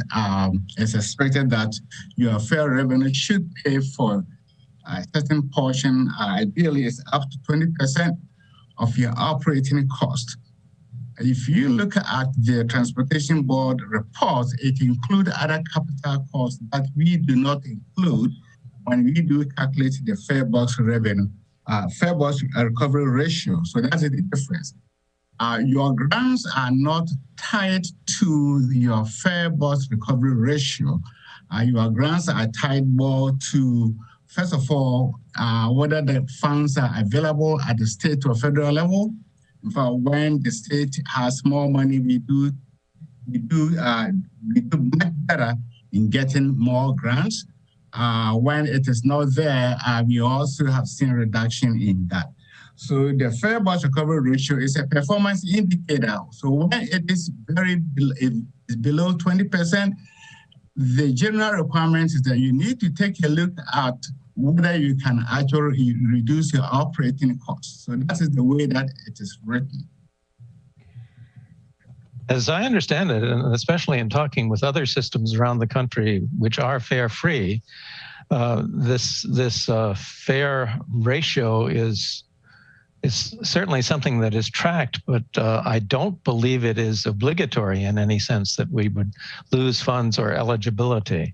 is expected that your fare revenue should pay for a certain portion, ideally it's up to 20% of your operating cost. If you look at the Transportation Board reports, it includes other capital costs that we do not include when we do calculate the fare box revenue, fare box recovery ratio. So that's the difference. Your grants are not tied to your fare box recovery ratio. Your grants are tied more to, first of all, whether the funds are available at the state or federal level. When the state has more money, we do much better in getting more grants. When it is not there, we also have seen a reduction in that. So the fare box recovery ratio is a performance indicator. So when it is below 20%, the general requirement is that you need to take a look at whether you can actually reduce your operating costs. So that is the way that it is written.
As I understand it, and especially in talking with other systems around the country which are fare-free, this fare ratio is certainly something that is tracked, but I don't believe it is obligatory in any sense that we would lose funds or eligibility.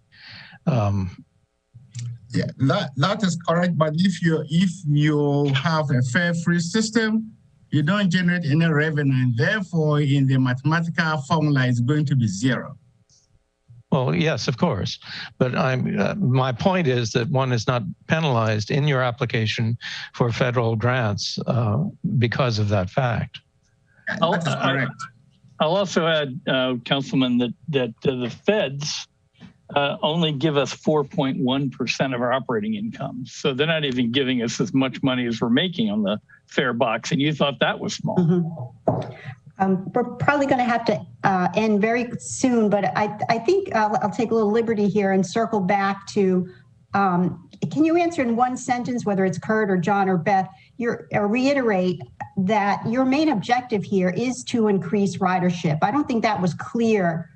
Yeah, that is correct. But if you have a fare-free system, you don't generate any revenue, and therefore, in the mathematical formula, it's going to be zero.
Well, yes, of course. But my point is that one is not penalized in your application for federal grants because of that fact.
That is correct.
I'll also add, Councilman, that the feds only give us 4.1% of our operating income. So they're not even giving us as much money as we're making on the fare box. And you thought that was small.
Mm-hmm. We're probably going to have to end very soon, but I think I'll take a little liberty here and circle back to, can you answer in one sentence, whether it's Kurt or John or Beth, reiterate that your main objective here is to increase ridership. I don't think that was clear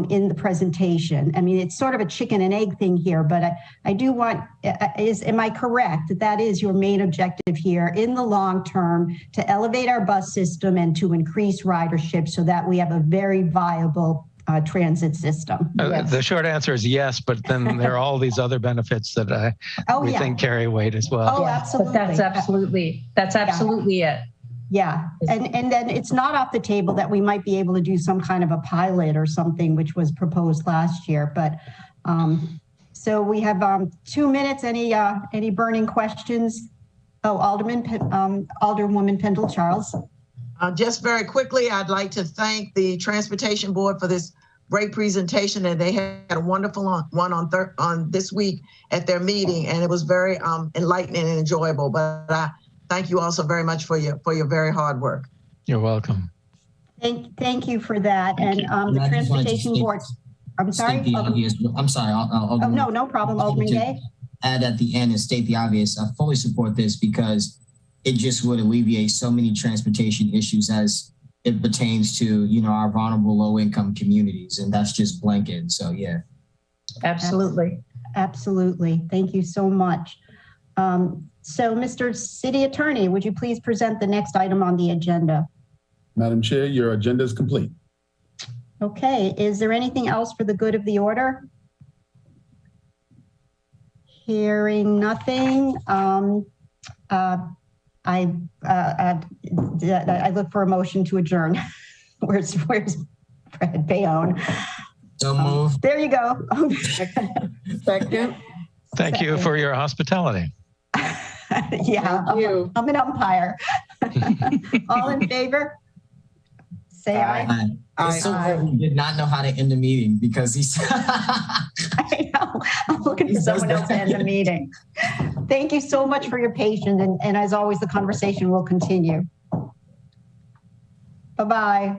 in the presentation. I mean, it's sort of a chicken and egg thing here, but I do want, am I correct that that is your main objective here in the long term, to elevate our bus system and to increase ridership so that we have a very viable transit system?
Yes. The short answer is yes, but then there are all these other benefits that we think carry weight as well.
Oh, absolutely.
But that's absolutely it.
Yeah, and then it's not off the table that we might be able to do some kind of a pilot or something, which was proposed last year. But so we have 2 minutes. Any burning questions? Oh, Alderwoman Pendle Charles.
Just very quickly, I'd like to thank the Transportation Board for this great presentation, and they had a wonderful one on this week at their meeting, and it was very enlightening and enjoyable. But thank you also very much for your very hard work.
You're welcome.
Thank you for that. And the Transportation Board. I'm sorry.
I'm sorry.
No problem. Alderman Gay.
Add at the end and state the obvious. I fully support this because it just would alleviate so many transportation issues as it pertains to, our vulnerable low-income communities, and that's just blanket. So yeah.
Absolutely.
Absolutely. Thank you so much. So, Mr. City Attorney, would you please present the next item on the agenda?
Madam Chair, your agenda is complete.
Okay. Is there anything else for the good of the order? Hearing nothing. I look for a motion to adjourn. Where's Fred Bayonne?
So moved.
There you go.
Second.
Thank you for your hospitality.
Yeah, I'm an umpire. All in favor? Say aye.
It's so good he did not know how to end the meeting because he's.
I know. I'm looking for someone else to end the meeting. Thank you so much for your patience. And as always, the conversation will continue. Bye-bye.